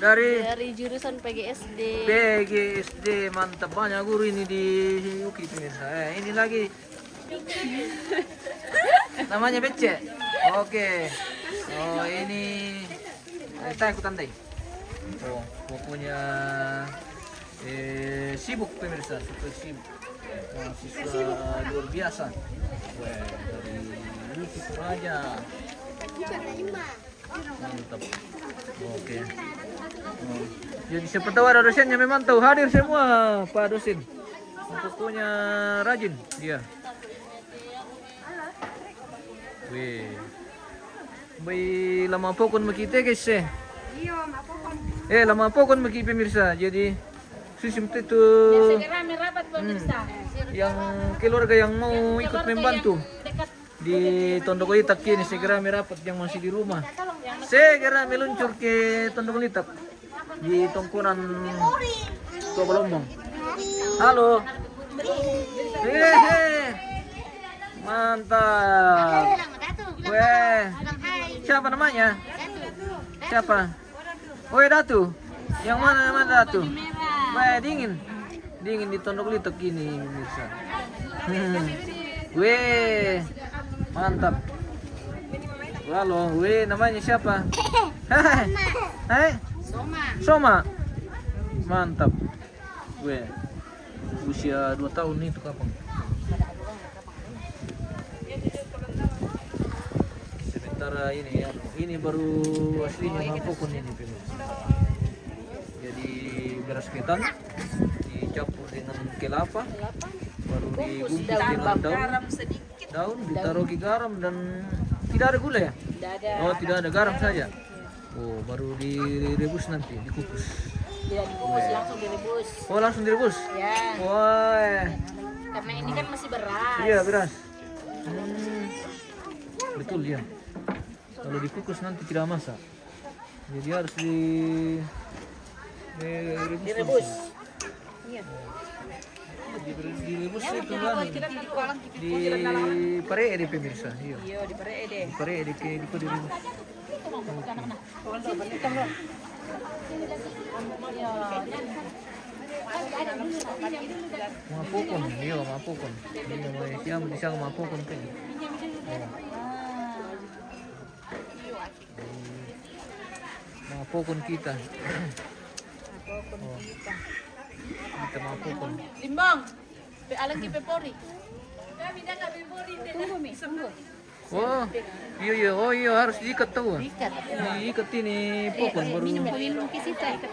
S1: dari
S7: dari jurusan PGSD.
S1: PGSD. Mantap, banyak guru ini di UKI pemirsa. Ini lagi namanya Becce. Oke. Oh, ini saya ikutan deh. Oh, pokoknya sibuk pemirsa, super sibuk. Mahasiswa luar biasa. Wah, dari UKI Toraja. Mantap. Oke. Oh. Jadi siapa tahu ada dosennya memang tahu hadir semua Pak dosen. Pokoknya rajin dia. Wih. Bayi lama pokon makita guys eh. Lama pokon maki pemirsa. Jadi sistem itu
S2: Rame rapat pemirsa.
S1: yang keluarga yang mau ikut membantu di Tondok Litak ini segera merapat yang masih di rumah. Segera meluncur ke Tondok Litak di tongkonan Tua Balombong. Halo. Mantap. Weh. Siapa namanya? Siapa? Oh, Datu. Yang mana Datu? Weh, dingin. Dingin di Tondok Litak ini, pemirsa. Weh. Mantap. Halo, weh, namanya siapa? Hai. Soma. Mantap. Weh. Usia 2 tahun itu kapan? Sementara ini baru aslinya mapokon ini pemirsa. Jadi beras ketan dicampur dengan kelapa, baru dibungkus dengan daun, ditaruh ke garam dan tidak ada gula ya? Oh, tidak ada garam saja. Oh, baru direbus nanti, dikukus.
S2: Tidak dikukus, langsung direbus.
S1: Oh, langsung direbus?
S2: Ya,
S1: Wah.
S2: karena ini kan masih beras.
S1: Iya, beras. Betul ya. Kalau dikukus nanti tidak masak. Jadi harus direbus.
S2: Iya.
S1: Direbus itu kan. Di pare pemirsa. Iya.
S2: Iya, di pare deh.
S1: Di pare direbus. Mapukon, iya mapukon. Iya, may siyang bisa mapukon pa. Mapukon kita. Kita mapukon.
S2: Limbang. Alang ki pepori. Kami dah ka pepori. Tunggu mi, tunggu.
S1: Oh, iya, oh iya harus diikat tahu.
S2: Ikat.
S1: Diikat ini pokon baru.
S2: Minum kisita ikat.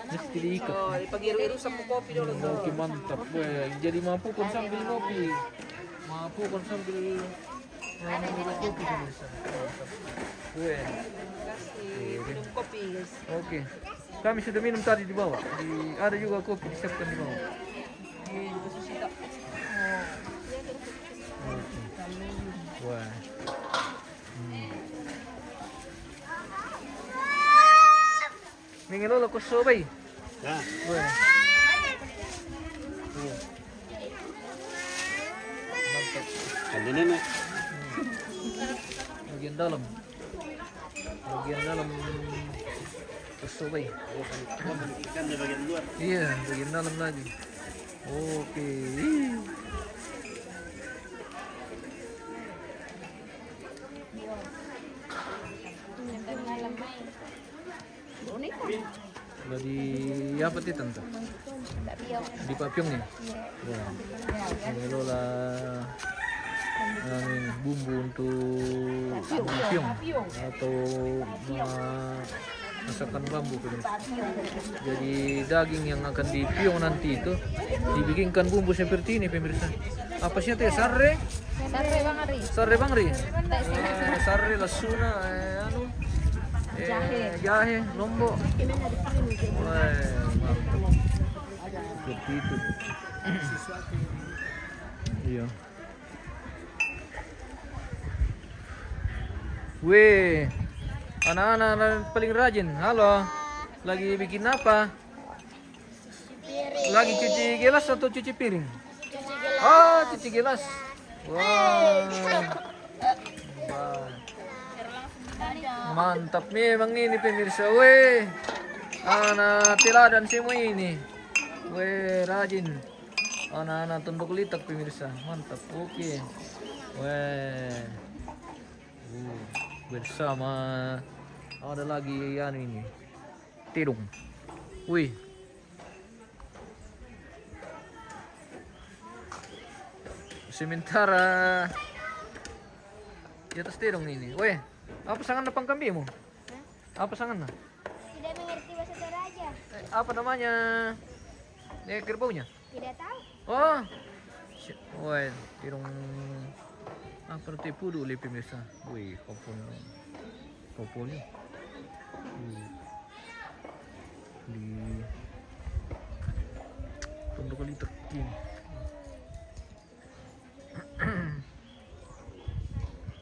S1: Mesti diikat.
S2: Oh, ipagiru-iru sa kopi dulu tuh.
S1: Oke mantap, weh. Jadi mapukon sambil ngopi. Mapukon sambil minum kopi pemirsa. Mantap. Weh.
S2: Minum kopi, guys.
S1: Oke. Kami sudah minum tadi di bawah. Ada juga kopi disiapkan di bawah. Wah. Minggu lalu kau sobay.
S4: Ya.
S1: Wah.
S4: Ada nenek.
S1: Bagian dalam. Bagian dalam sobay.
S4: Ikan di bagian luar.
S1: Iya, bagian dalam lagi. Oke. Di apa sih tante? Di papyong nih. Wah. Ini lola ini bumbu untuk papyong atau masakan bambu pemirsa. Jadi daging yang akan dipiong nanti itu dibikinkan bumbu seperti ini pemirsa. Apa sih itu? Sarre? Sarre bangri. Sarre lasuna anu jahe, lombok. Wah, mantap. Seperti itu. Iya. Weh, anak-anak paling rajin. Halo, lagi bikin apa? Lagi cuci gelas atau cuci piring? Oh, cuci gelas. Wah. Wah. Mantap memang ini pemirsa. Weh, anak teladan semua ini. Weh, rajin. Anak-anak tunduk litak pemirsa. Mantap. Oke. Weh. Bersama ada lagi ini terung. Wih. Sementara di atas terung ini. Weh, apa sangan na pangkambimu? Apa sangan na?
S5: Tidak mengerti bahasa Toraja.
S1: Apa namanya? Kerbaunya?
S5: Tidak tahu.
S1: Oh. Weh, terung apa itu pudu le pemirsa. Wih, kopolnya. Di tunduk kali terkin.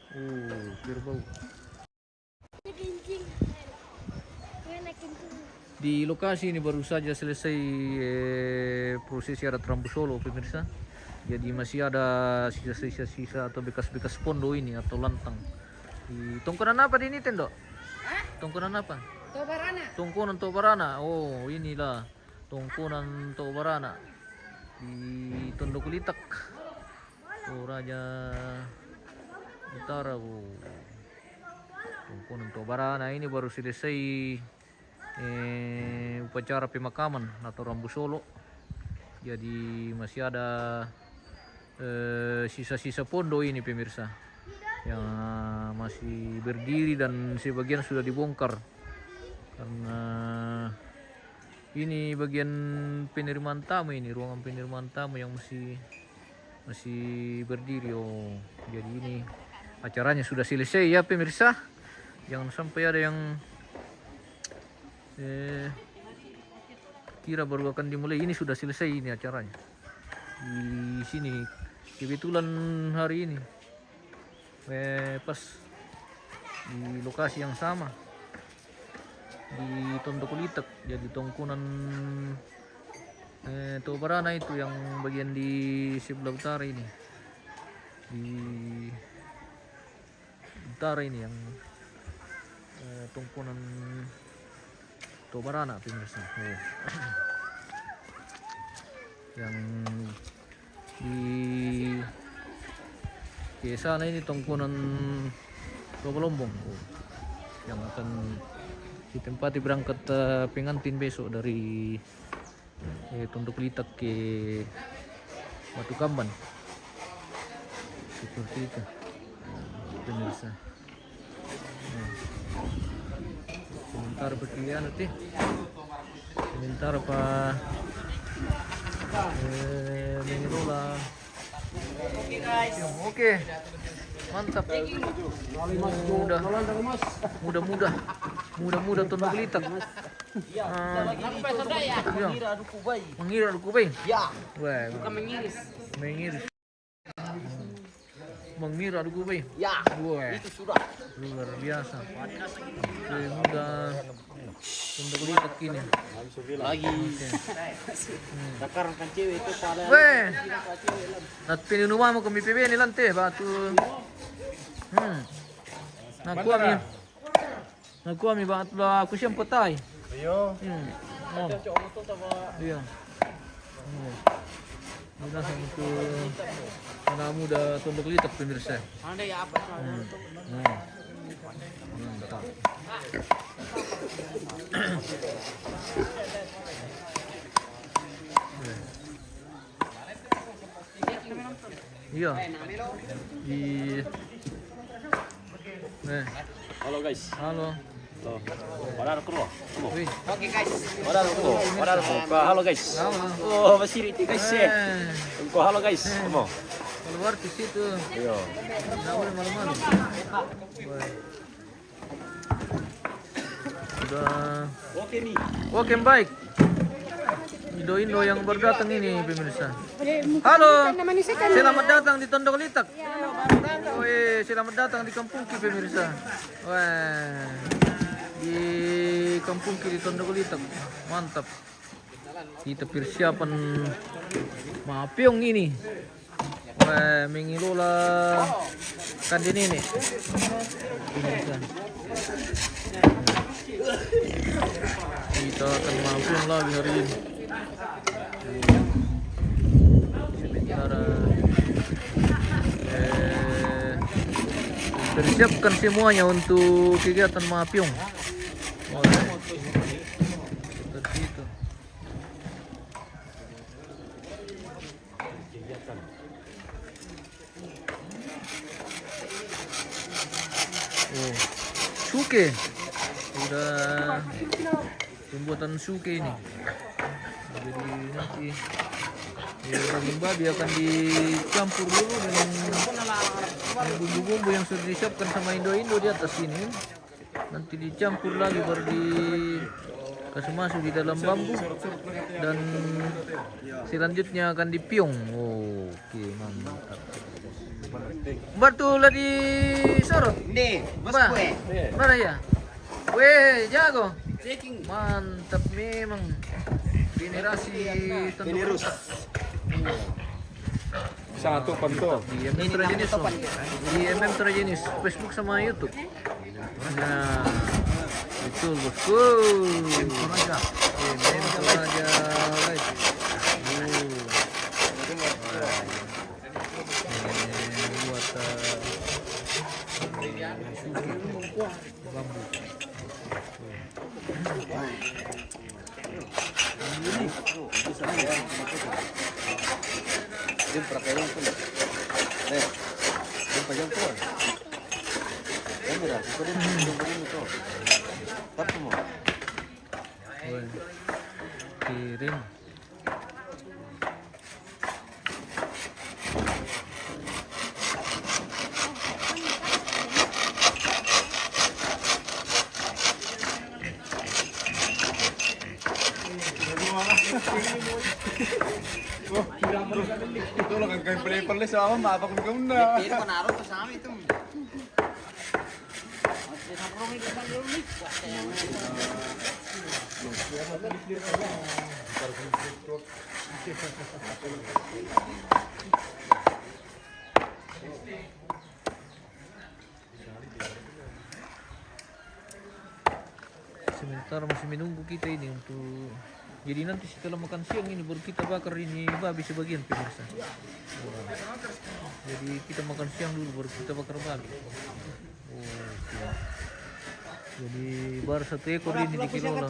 S1: Oh, kerbau. Di lokasi ini baru saja selesai prosesi adat Rambu Solo pemirsa. Jadi masih ada sisa-sisa atau bekas-bekas pondo ini atau lantang. Di tongkonan apa di ini tendo? Tongkonan apa?
S2: Tobarana.
S1: Tongkonan Tobarana. Oh, inilah tongkonan Tobarana di Tondok Litak. Oh, Raja Utara. Oh. Tongkonan Tobarana ini baru selesai upacara pemakaman atau Rambu Solo. Jadi masih ada sisa-sisa pondo ini pemirsa yang masih berdiri dan sebagian sudah dibongkar karena ini bagian penerimaan tamu ini, ruangan penerimaan tamu yang masih masih berdiri. Oh, jadi ini acaranya sudah selesai ya pemirsa. Jangan sampai ada yang kira baru akan dimulai. Ini sudah selesai ini acaranya. Di sini kebetulan hari ini pas di lokasi yang sama di Tondok Litek, jadi tongkonan Tobarana itu yang bagian di sebelah utara ini, di utara ini yang tongkonan Tobarana pemirsa. Yang di sana ini tongkonan Togolombong yang akan ditempati berangkat pengantin besok dari Tondok Litek ke Batu Kamban. Seperti itu pemirsa. Sementara berkelian nanti sementara Pak mengelola. Oke, mantap. Mudah Tondok Litek. Mengira Dukubai. Ya. Bukan mengiris. Mengira Dukubai. Ya. Itu sudah luar biasa. Mudah Tondok Litek ini. Lagi. Sekarang kan cewek itu pada. Nat pinunuma mo kami pibe ni lante batu. Nakuha mi ba atla aku siyang patay. Ayo. Iya. Mudah itu anak muda Tondok Litek pemirsa. Anda ya apa? Iya.
S4: Halo guys.
S1: Halo.
S4: Warar ko.
S1: Oke
S4: guys. Warar ko. Halo guys. Oh, masih itu guys. Halo guys. Mo.
S1: Keluar di situ.
S4: Iya.
S1: Enggak boleh malam-malam. Sudah. Oke, baik. Indo-Indo yang baru datang ini pemirsa. Halo. Selamat datang di Tondok Litek. Woi, selamat datang di Kampung Ki pemirsa. Wah. Di Kampung Ki di Tondok Litek. Mantap. Kita persiapan Mapiong ini. Wah, mengelola kandin ini. Pemirsa. Kita akan Mapiong lagi hari ini. Sementara persiapkan semuanya untuk kegiatan Mapiong. Seperti itu. Oh, suke sudah pembuatan suke ini. Jadi nanti daging babi akan dicampur dulu dengan bumbu-bumbu yang sudah disiapkan sama Indo-Indo di atas ini. Nanti dicampur lagi baru dikasih masuk di dalam bambu dan selanjutnya akan dipiong. Oke, mantap. Batu lah di sorot.
S3: Nih, mas kue.
S1: Mana ya? Weh, jago. Mantap memang. Generasi penerus.
S3: Sangat topan tuh.
S1: Di MM Trajenis. Di MM Trajenis Facebook sama YouTube. Nah, betul bosku. Toraja. Toraja. Buat bambu.
S3: Jom pakai yang tu. Jom pakai yang tu. Kamera, sekarang jom pakai yang tu. Tapi mau.
S1: Kirim.
S3: Ito lang ang kayo pala sa ama, mapakul na.
S1: Pero panaro to sa amin ito. Sementara masih menunggu kita ini untuk jadi nanti setelah makan siang ini baru kita bakar ini babi sebagian pemirsa. Jadi kita makan siang dulu baru kita bakar babi. Oke. Jadi baru 1 ekor ini dikelola.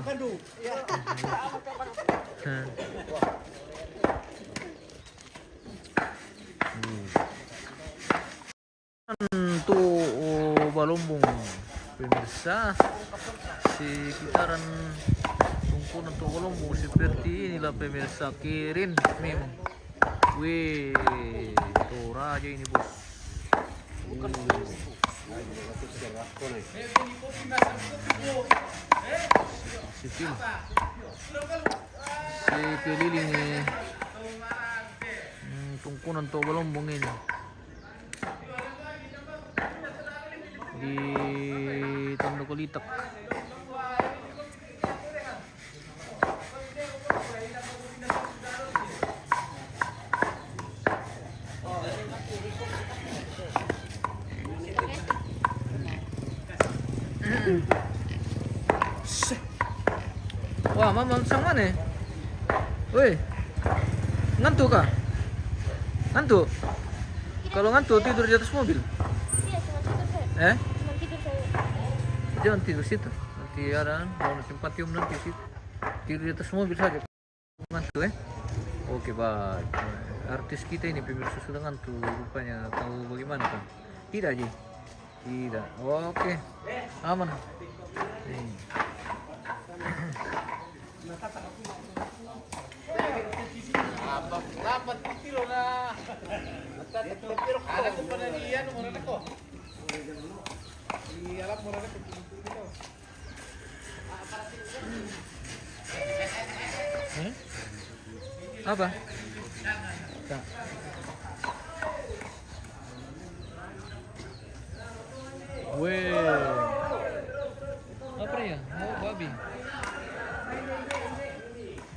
S1: Untuk Balombong pemirsa, sekitaran tungkunan untuk Balombong seperti inilah pemirsa, kirin memang. Wih, Toraja ini bos. Sipil. Sipil ini tungkunan untuk Balombong ini. Di Tondo Kulitak. Wah, mama sang mana? Woi, ngantuk kah? Ngantuk? Kalau ngantuk tidur di atas mobil?
S7: Iya, cuma tidur saya. Cuma tidur saya.
S1: Jangan tidur situ. Nanti ada mau tempat tium nanti situ. Tidur di atas mobil saja. Ngantuk Oke, baik. Artis kita ini pemirsa sudah ngantuk rupanya. Tahu bagaimana kan? Tidak Ji. Tidak. Oke. Aman.
S3: Dapat kilo na. Ada ko pa na niyan, muna na ko. Ialap muna na ko.
S1: Apa? Weh. Apa ya? Oh, babi.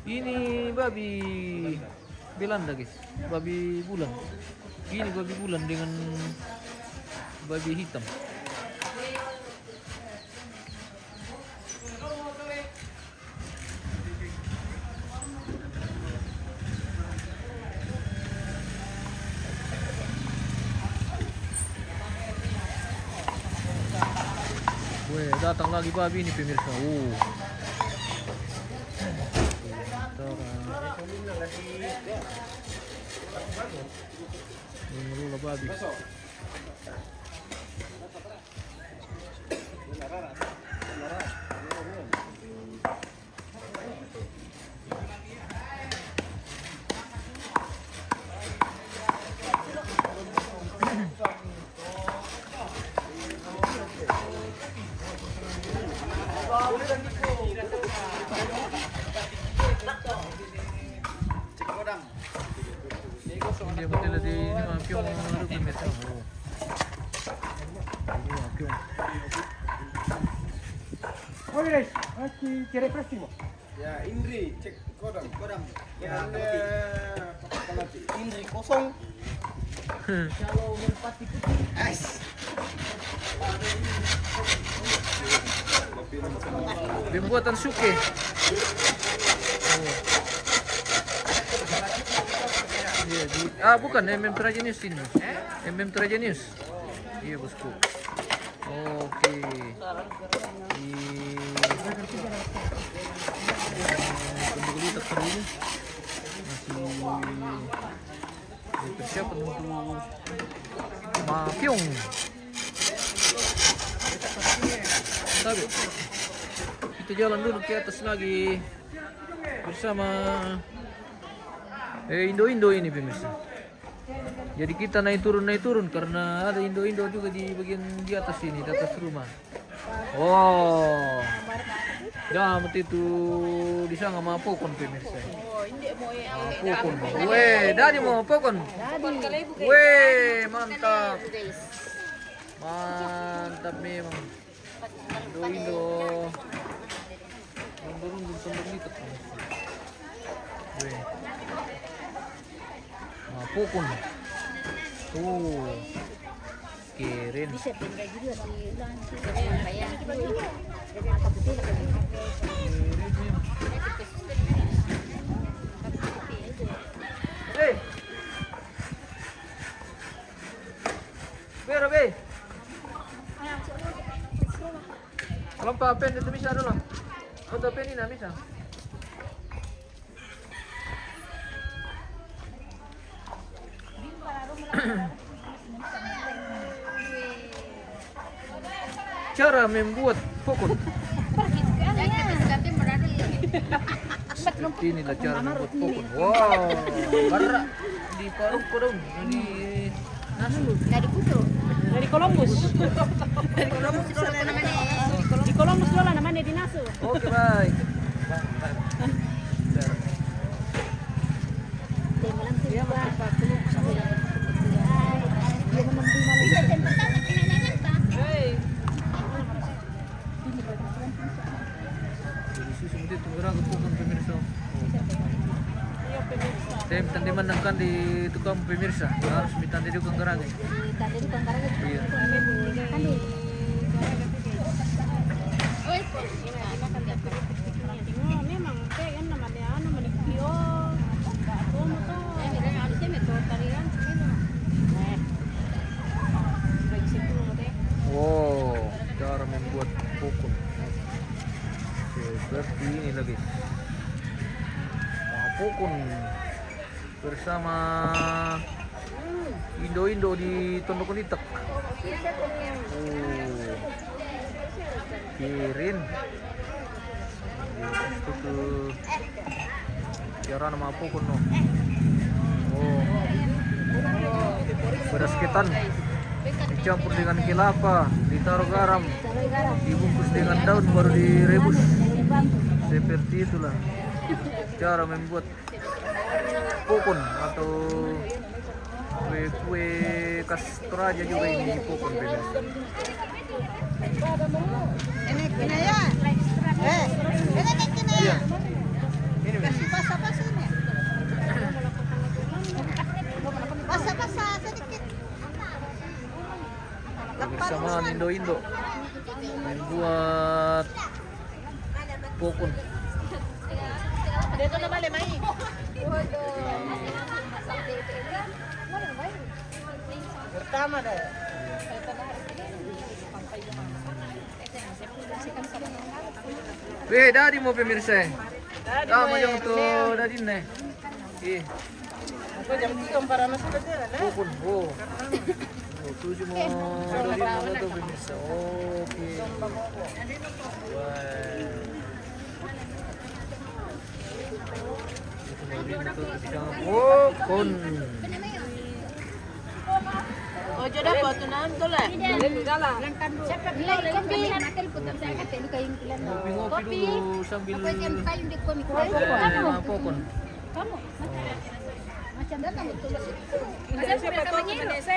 S1: Ini babi Belanda guys, babi bulan. Ini babi bulan dengan babi hitam. Weh, datang lagi babi ini pemirsa. Mengelola babi. Dia model di ini mah pion lu pemirsa. Pion.
S3: Oke guys, aquí quiere préstamo. Ya, Indri, cek kodam. Ya, Indri kosong. Kalau merpati putih.
S1: Pembuatan suke. Bukan MM Tragenius ini. MM Tragenius. Iya bosku. Oke. Kembali terseru ini masih persiapan untuk mapiong. Tapi kita jalan dulu ke atas lagi bersama Indo-Indo ini pemirsa. Jadi kita naik turun karena ada Indo-Indo juga di bagian di atas ini, di atas rumah. Oh. Damat itu di sana mapokon pemirsa. Mapokon. Weh, dari mau mapokon. Weh, mantap. Mantap memang. Indo. Rundur sendok itu. Weh. Mapokon. Tuh. Kirin. Hey. Pero be. Alam pa pen dito bisa dulu. Foto pen ini bisa. Cara membuat pokon. Seperti inilah cara membuat pokon. Wow, barak di parung kodong di nasu.
S5: Dari Columbus. Di Columbus lola namanya di Nasu.
S1: Oke baik. Seperti itu gerak pokon pemirsa. Saya minta dimenangkan di tukang pemirsa. Harus minta di tukang gerak. Iya.
S5: Memang kan namanya manikio.
S1: Wow, cara membuat pokon. Seperti ini lagi. Nah, pokon bersama Indo-Indo di Tondok Nitek. Oh, kirin. Itu tuh cara nama pokon no. Oh, beras ketan dicampur dengan kelapa, ditaruh garam, dibungkus dengan daun baru direbus. Seperti itulah cara membuat pokon atau kue-kue khas Toraja juga ini pokon pemirsa.
S5: Ini ya.
S1: Iya. Ini Messi.
S5: Basa-basa sedikit.
S1: Bersama Indo-Indo membuat pokon.
S5: Dito na bale mai. Pertama dah.
S1: Weh, dari mau pemirsa. Tama yung to dari nih.
S5: Ako jam 3 para masuk aja na.
S1: Pokon. Oh. Oh, tujuh mau dari mana tuh pemirsa. Oke. Wah. Pokon.
S5: Ojo dapat tunan to lah. Gala.
S1: Ngopi-ngopi dulu sambil pokon.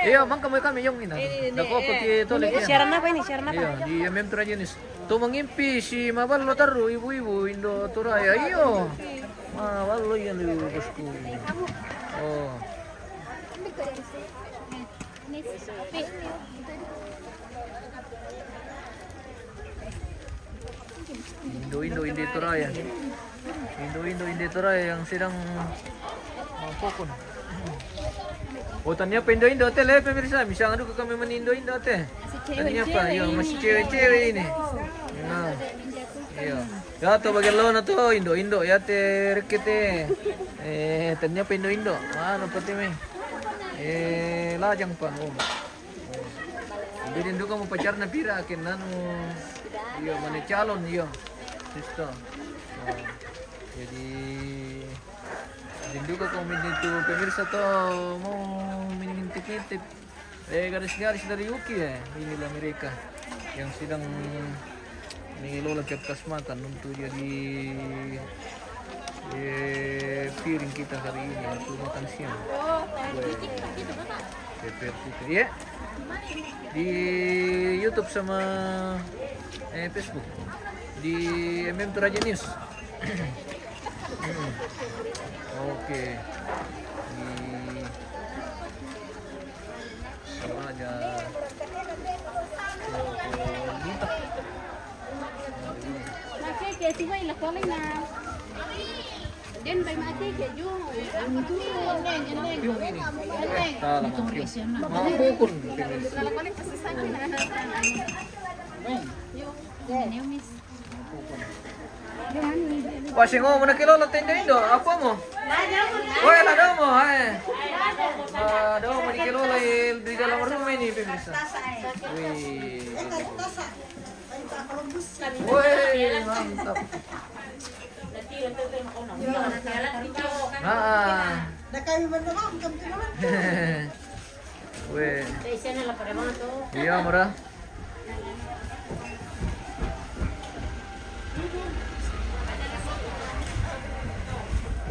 S1: Iya, bang kami yung ina. Dako pati tolek yan.
S5: Siaran apa ini? Siaran apa?
S1: Iya, di MM Trajenis. Tumangimpi si Mabalo taru ibu-ibu Indo Turaya. Iyo. Mabalo yan di bosku. Oh. Indo-Indo Indo Turaya. Indo-Indo Indo Turaya yang sedang pokon. Oh, tanya pa Indo-Indo ate, le pemirsa, bisa ngadu kami menindo-Indo ate. Tanya pa, yung masih cewek-cewek ini. Nah. Iya. Ya to bagian lo na to Indo-Indo ya te rekete. Tanya pa Indo-Indo. Ano pati me? Lajang pa. Oh. Bilin duka mo pacar na pira akin nanu. Iya, mana calon iya. Sisto. Jadi juga kau itu pemirsa tuh mau mengintip-intip garis-garis dari Yuki ya. Inilah mereka yang sedang Ini Lola tiap kasmakan untuk jadi piring kita hari ini untuk makan siang. Seperti ya. Di YouTube sama Facebook di MM Toraja News. Oke. Di Toraja.
S2: Macam ke sih mai lah kolai na. Dan bay mati ke ju. Itu neng.
S1: Yung ini. Salah. Mga bukon.
S2: Kalau kolai pasti sana.
S1: Washing mo na kilo lang tinda indo. Ako mo. Oy, la daw mo. Ay. Daw mo ni kilo lang di dalam rumah ini pemirsa. Wih. Wih, mantap. Ah. Wih. Iya, murah.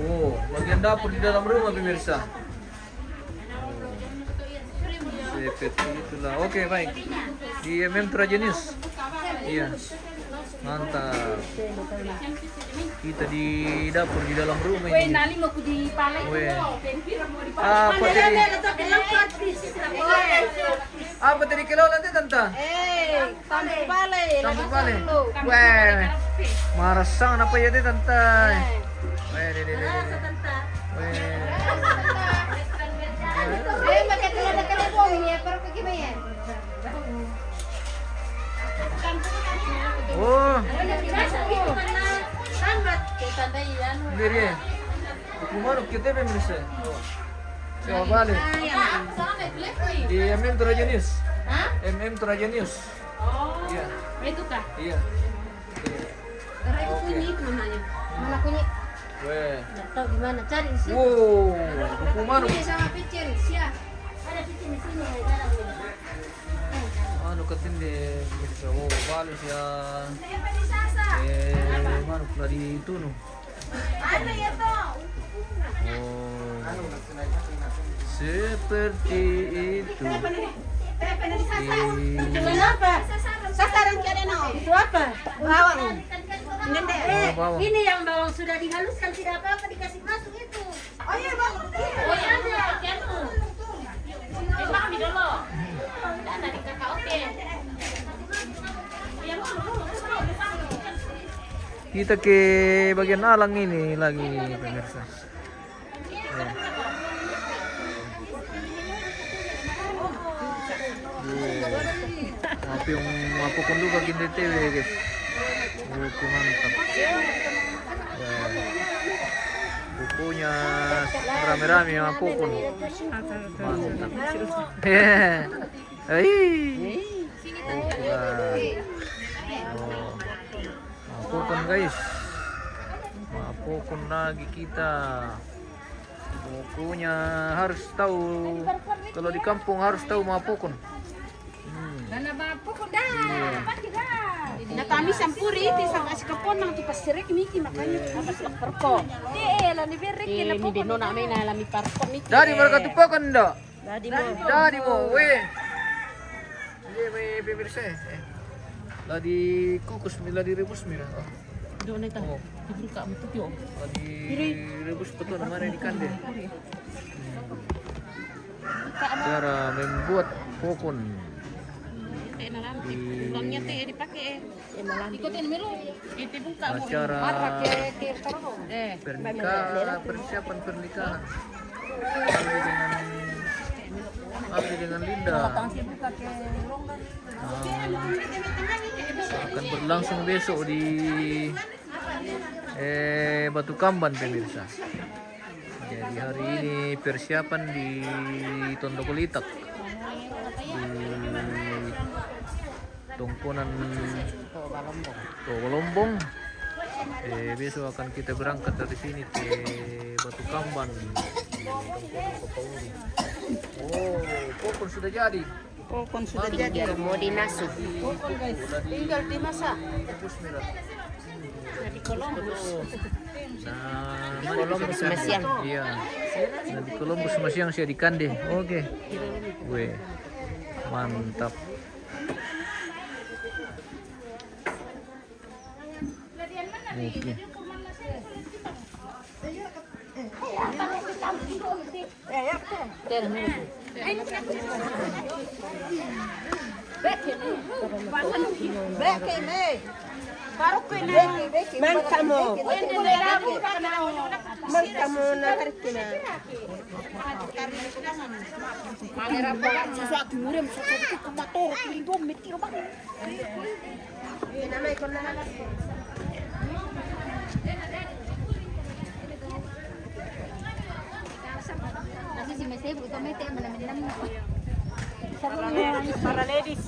S1: Oh, bagian dapur di dalam rumah pemirsa. Seperti itulah. Oke, baik. Di MM Toraja News. Iya. Mantap. Kita di dapur di dalam rumah ini.
S2: Nali mau di palai.
S1: Apa tadi? Apa tadi kilo nanti tante?
S2: Tambah palai.
S1: Tambah palai. Weh, marasang apa ya tante? Weh, deh. Weh.
S2: Pakai telur kena bong ya, per gimana?
S1: Oh, sendiri ya. Kumano kita pemirsa. Coba balik. Di MM Toraja News. MM Toraja News.
S2: Oh.
S1: Iya.
S2: Itu kah?
S1: Iya.
S2: Karena kunyi itu namanya. Mana kunyi?
S1: Weh.
S2: Nggak tahu gimana cari sih.
S1: Wow, kumano.
S2: Ini sama picin, siap. Ada picin di sini.
S1: Ano katindi pemirsa. Oh, balis ya. Mano pula di tuno.
S2: Ano ya to?
S1: Oh. Seperti itu.
S2: Kenapa? Sasaran kira no. Itu apa? Bawang.
S1: Bawang.
S2: Ini yang bawang sudah dihaluskan tidak apa-apa dikasih masuk itu. Oh iya bawang. Oh iya ada. Kami dulu. Dan dari kakak oke.
S1: Kita ke bagian alang ini lagi pemirsa. Apa yung mapukun lupa gindi TV guys. Buku mantap. Bukunya rame-rame yang mapukun. Mantap. Mapukun guys. Mapukun lagi kita. Bukunya harus tahu. Kalau di kampung harus tahu mapukun.
S2: Na kami sampuri iti sang asikapon nang tipasirek miki makanya habis perko.
S6: Lah ni birik
S2: Ni deno namin na lami parko miki.
S1: Dari mereka tupakan dah.
S2: Dadi mo.
S1: Weh. Iya, pemirsa. Lah di kukus, lah direbus mira.
S2: Do na ta.
S1: Oh.
S2: Dibuka mo tutyo.
S1: Lah direbus betul namanya di kande. Cara membuat pokon.
S2: Na lang tulangnya teh dipakai. Ikutin melu. Iti buka mo.
S1: Acara
S2: ke parko.
S1: pernikahan, persiapan pernikahan. Abi dengan Linda. Akan berlangsung besok di Batu Kamban pemirsa. Jadi hari ini persiapan di Tondokolitak di Tungkunan Togolombong. Besok akan kita berangkat dari sini ke Batu Kamban di Tungkunan Kopauru. Oh, pokok sudah jadi.
S5: Kokon sudah jadi. Mau dinasih. Kokon guys, tinggal dimasak. Di Columbus.
S1: Nah,
S5: Columbus Masiang.
S1: iya. Nah, di Columbus Masiang siya di Kande. Oke. Weh. Mantap. Oke.
S5: Para ladies.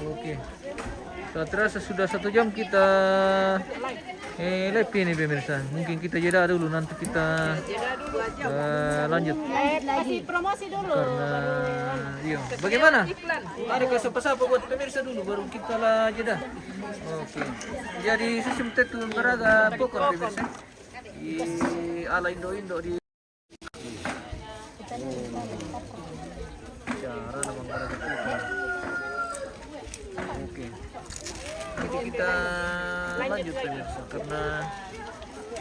S1: Oke. So, terasa sudah 1 jam kita live ini pemirsa. Mungkin kita jeda dulu, nanti kita lanjut.
S5: Kasih promosi dulu.
S1: Karena iya. Bagaimana? Ada kasih-kasih buat pemirsa dulu baru kita lah jeda. Oke. Jadi sistem tetu ngaraga pokok pemirsa. Di ala Indo-Indo di cara nama ngaraga pokok. Oke. Nanti kita lanjut pemirsa karena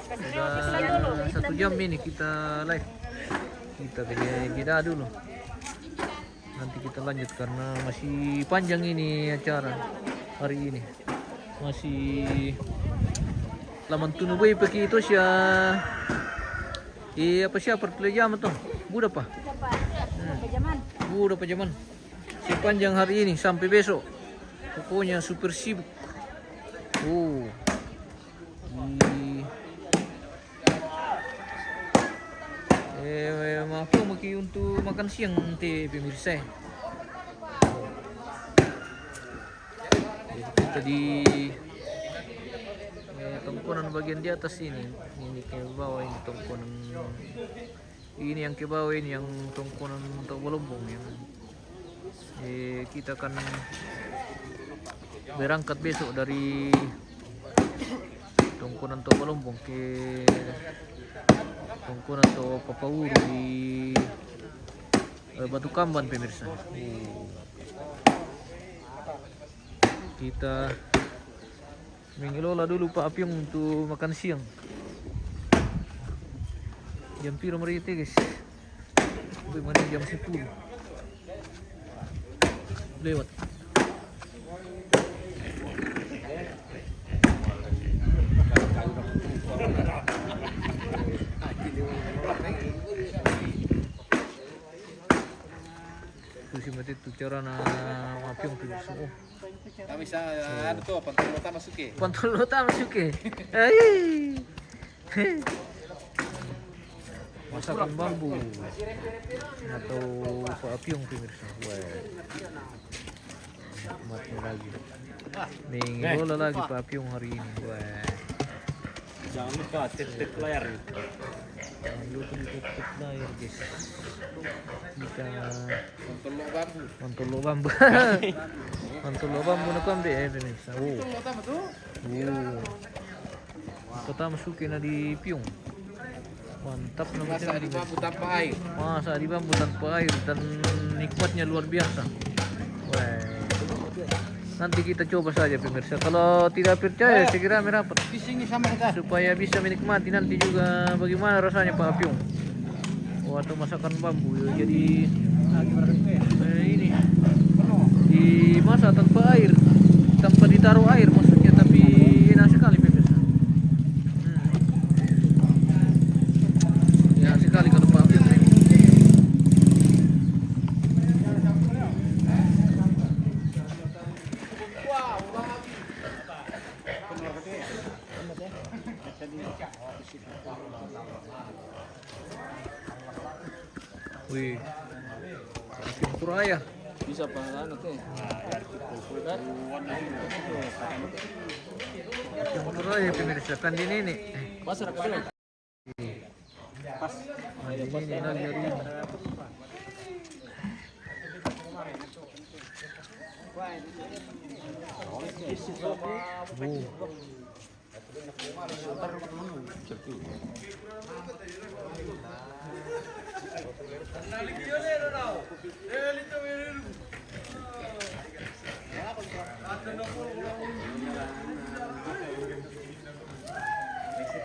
S1: sudah 1 jam ini kita live. Kita jeda dulu. Nanti kita lanjut karena masih panjang ini acara hari ini. Masih laman tunu boy pakai itu sya. Apa siapa jam tuh? Budak pa. Budak pajaman. Si panjang hari ini sampai besok. Pokoknya super sibuk. Oh. Maaf po untuk makan siang nanti pemirsa. Jadi kita di tongkonan bagian di atas ini ke bawah ini tongkonan ini yang ke bawah ini yang tongkonan untuk Bolombong yang kita akan berangkat besok dari tongkonan untuk Bolombong ke tongkonan atau Papawuru di Batu Kamban pemirsa. Kita mengelola dulu Pak Apyong untuk makan siang. Jam piro merita guys? Bagaimana jam 10 lewat. Susi mati tu cara na Apyong tu semua.
S3: Kami sa ano to, pantulota masuki.
S1: Pantulota masuki. Ay. Masakan bambu atau Pak Apyong pemirsa. Wah. Nikmatnya lagi. Mengelola lagi Pak Apyong hari ini. Wah.
S4: Jangan lupa tip-tip layar.
S1: Jangan lupa tip-tip layar guys. Kita
S3: Pantulo bambu.
S1: Mantulo bambu. Mantulo bambu na kambe pemirsa. Oh.
S3: Pantulo tama to.
S1: Oh. Kita masukin na di Pyong. Mantap na
S3: Masa di bambu tanpa air.
S1: Masa di bambu tanpa air dan nikmatnya luar biasa. Wah. Nanti kita coba saja pemirsa. Kalau tidak percaya segera merapat
S3: Di sini sama kita.
S1: supaya bisa menikmati nanti juga bagaimana rasanya Pak Apyong. Waktu masakan bambu jadi ini dimasak tanpa air, tanpa ditaruh air maksudnya, tapi enak sekali pemirsa. Enak sekali kalau Pak Apyong ini. Wih, Apyong Suraya.
S4: Bisa pa ano te. Kan?
S1: Siguro yung pemirsa kan din ini.
S4: Masarap pala.
S1: Ini lagi rin.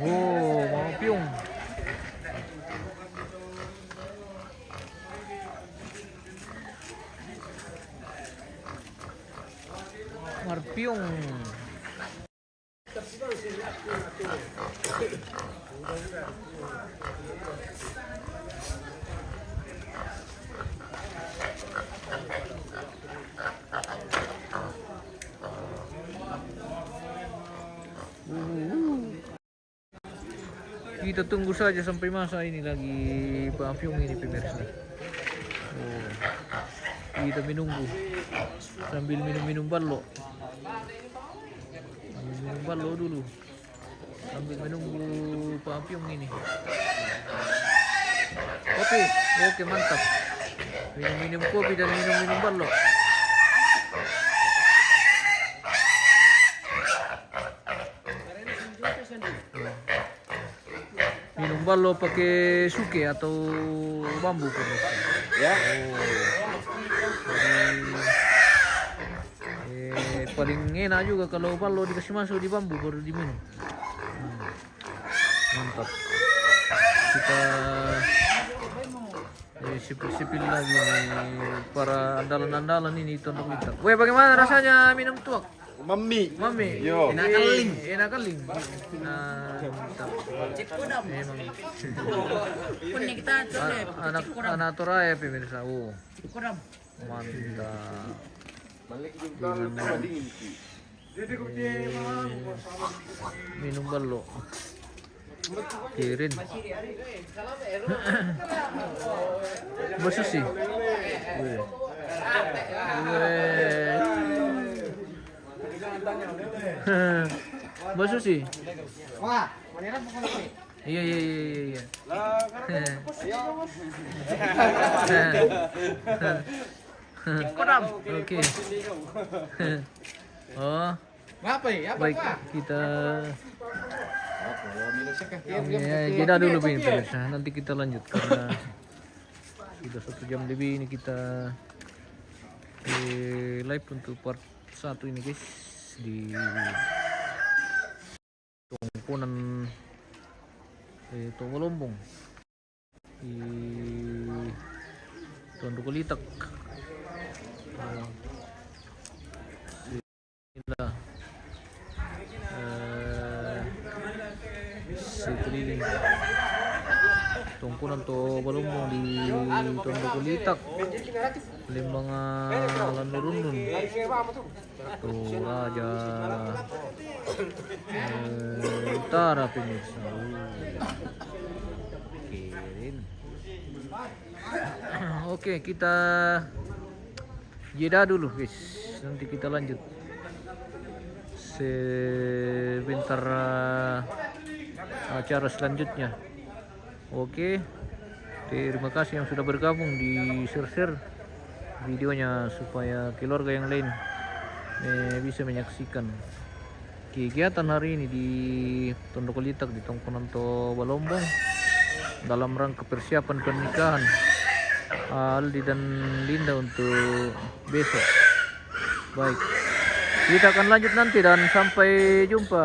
S1: Oh, mga piyong. Marpiyong. Kita tunggu saja sampai masa ini lagi Papyong ini pemirsa. Oh, kita menunggu sambil minum-minum ballo. Minum ballo dulu sambil menunggu Papyong ini. Oke mantap. Minum-minum kopi dan minum-minum ballo. Minum ballo pakai suke atau bambu pemirsa.
S4: Ya.
S1: Paling enak juga kalau ballo dikasih masuk di bambu baru diminum. Mantap. Kita sipil-sipil lagi nih para andalan-andalan ini Tondok Lintang. Weh, bagaimana rasanya minum tuak?
S3: Mami.
S1: Yo. Enak kaling. Mantap. Memang. Anak Toraya pemirsa. Oh. Mantap. Minum ballo. Kirin. Basuh sih. Basuh sih.
S3: Wah, manera pokoknya.
S1: Iya. Oke. Oh. Baik, kita jeda dulu pemirsa. Nanti kita lanjut karena sudah 1 jam lebih ini kita live untuk part 1 ini guys di Tongkonan Tongolombong di Tondok Litak. Inilah sekeliling Tongkonan Tongolombong di Tondok Litak, Limbangan Landurundun, Toraja Utara pemirsa. Kirin. Oke, kita jeda dulu guys. Nanti kita lanjut sebentar acara selanjutnya. Oke, terima kasih yang sudah bergabung di share videonya supaya keluarga yang lain bisa menyaksikan kegiatan hari ini di Tondok Litak di Tongkonan Tobalombong dalam rangka persiapan pernikahan Aldi dan Linda untuk besok. Baik, kita akan lanjut nanti dan sampai jumpa.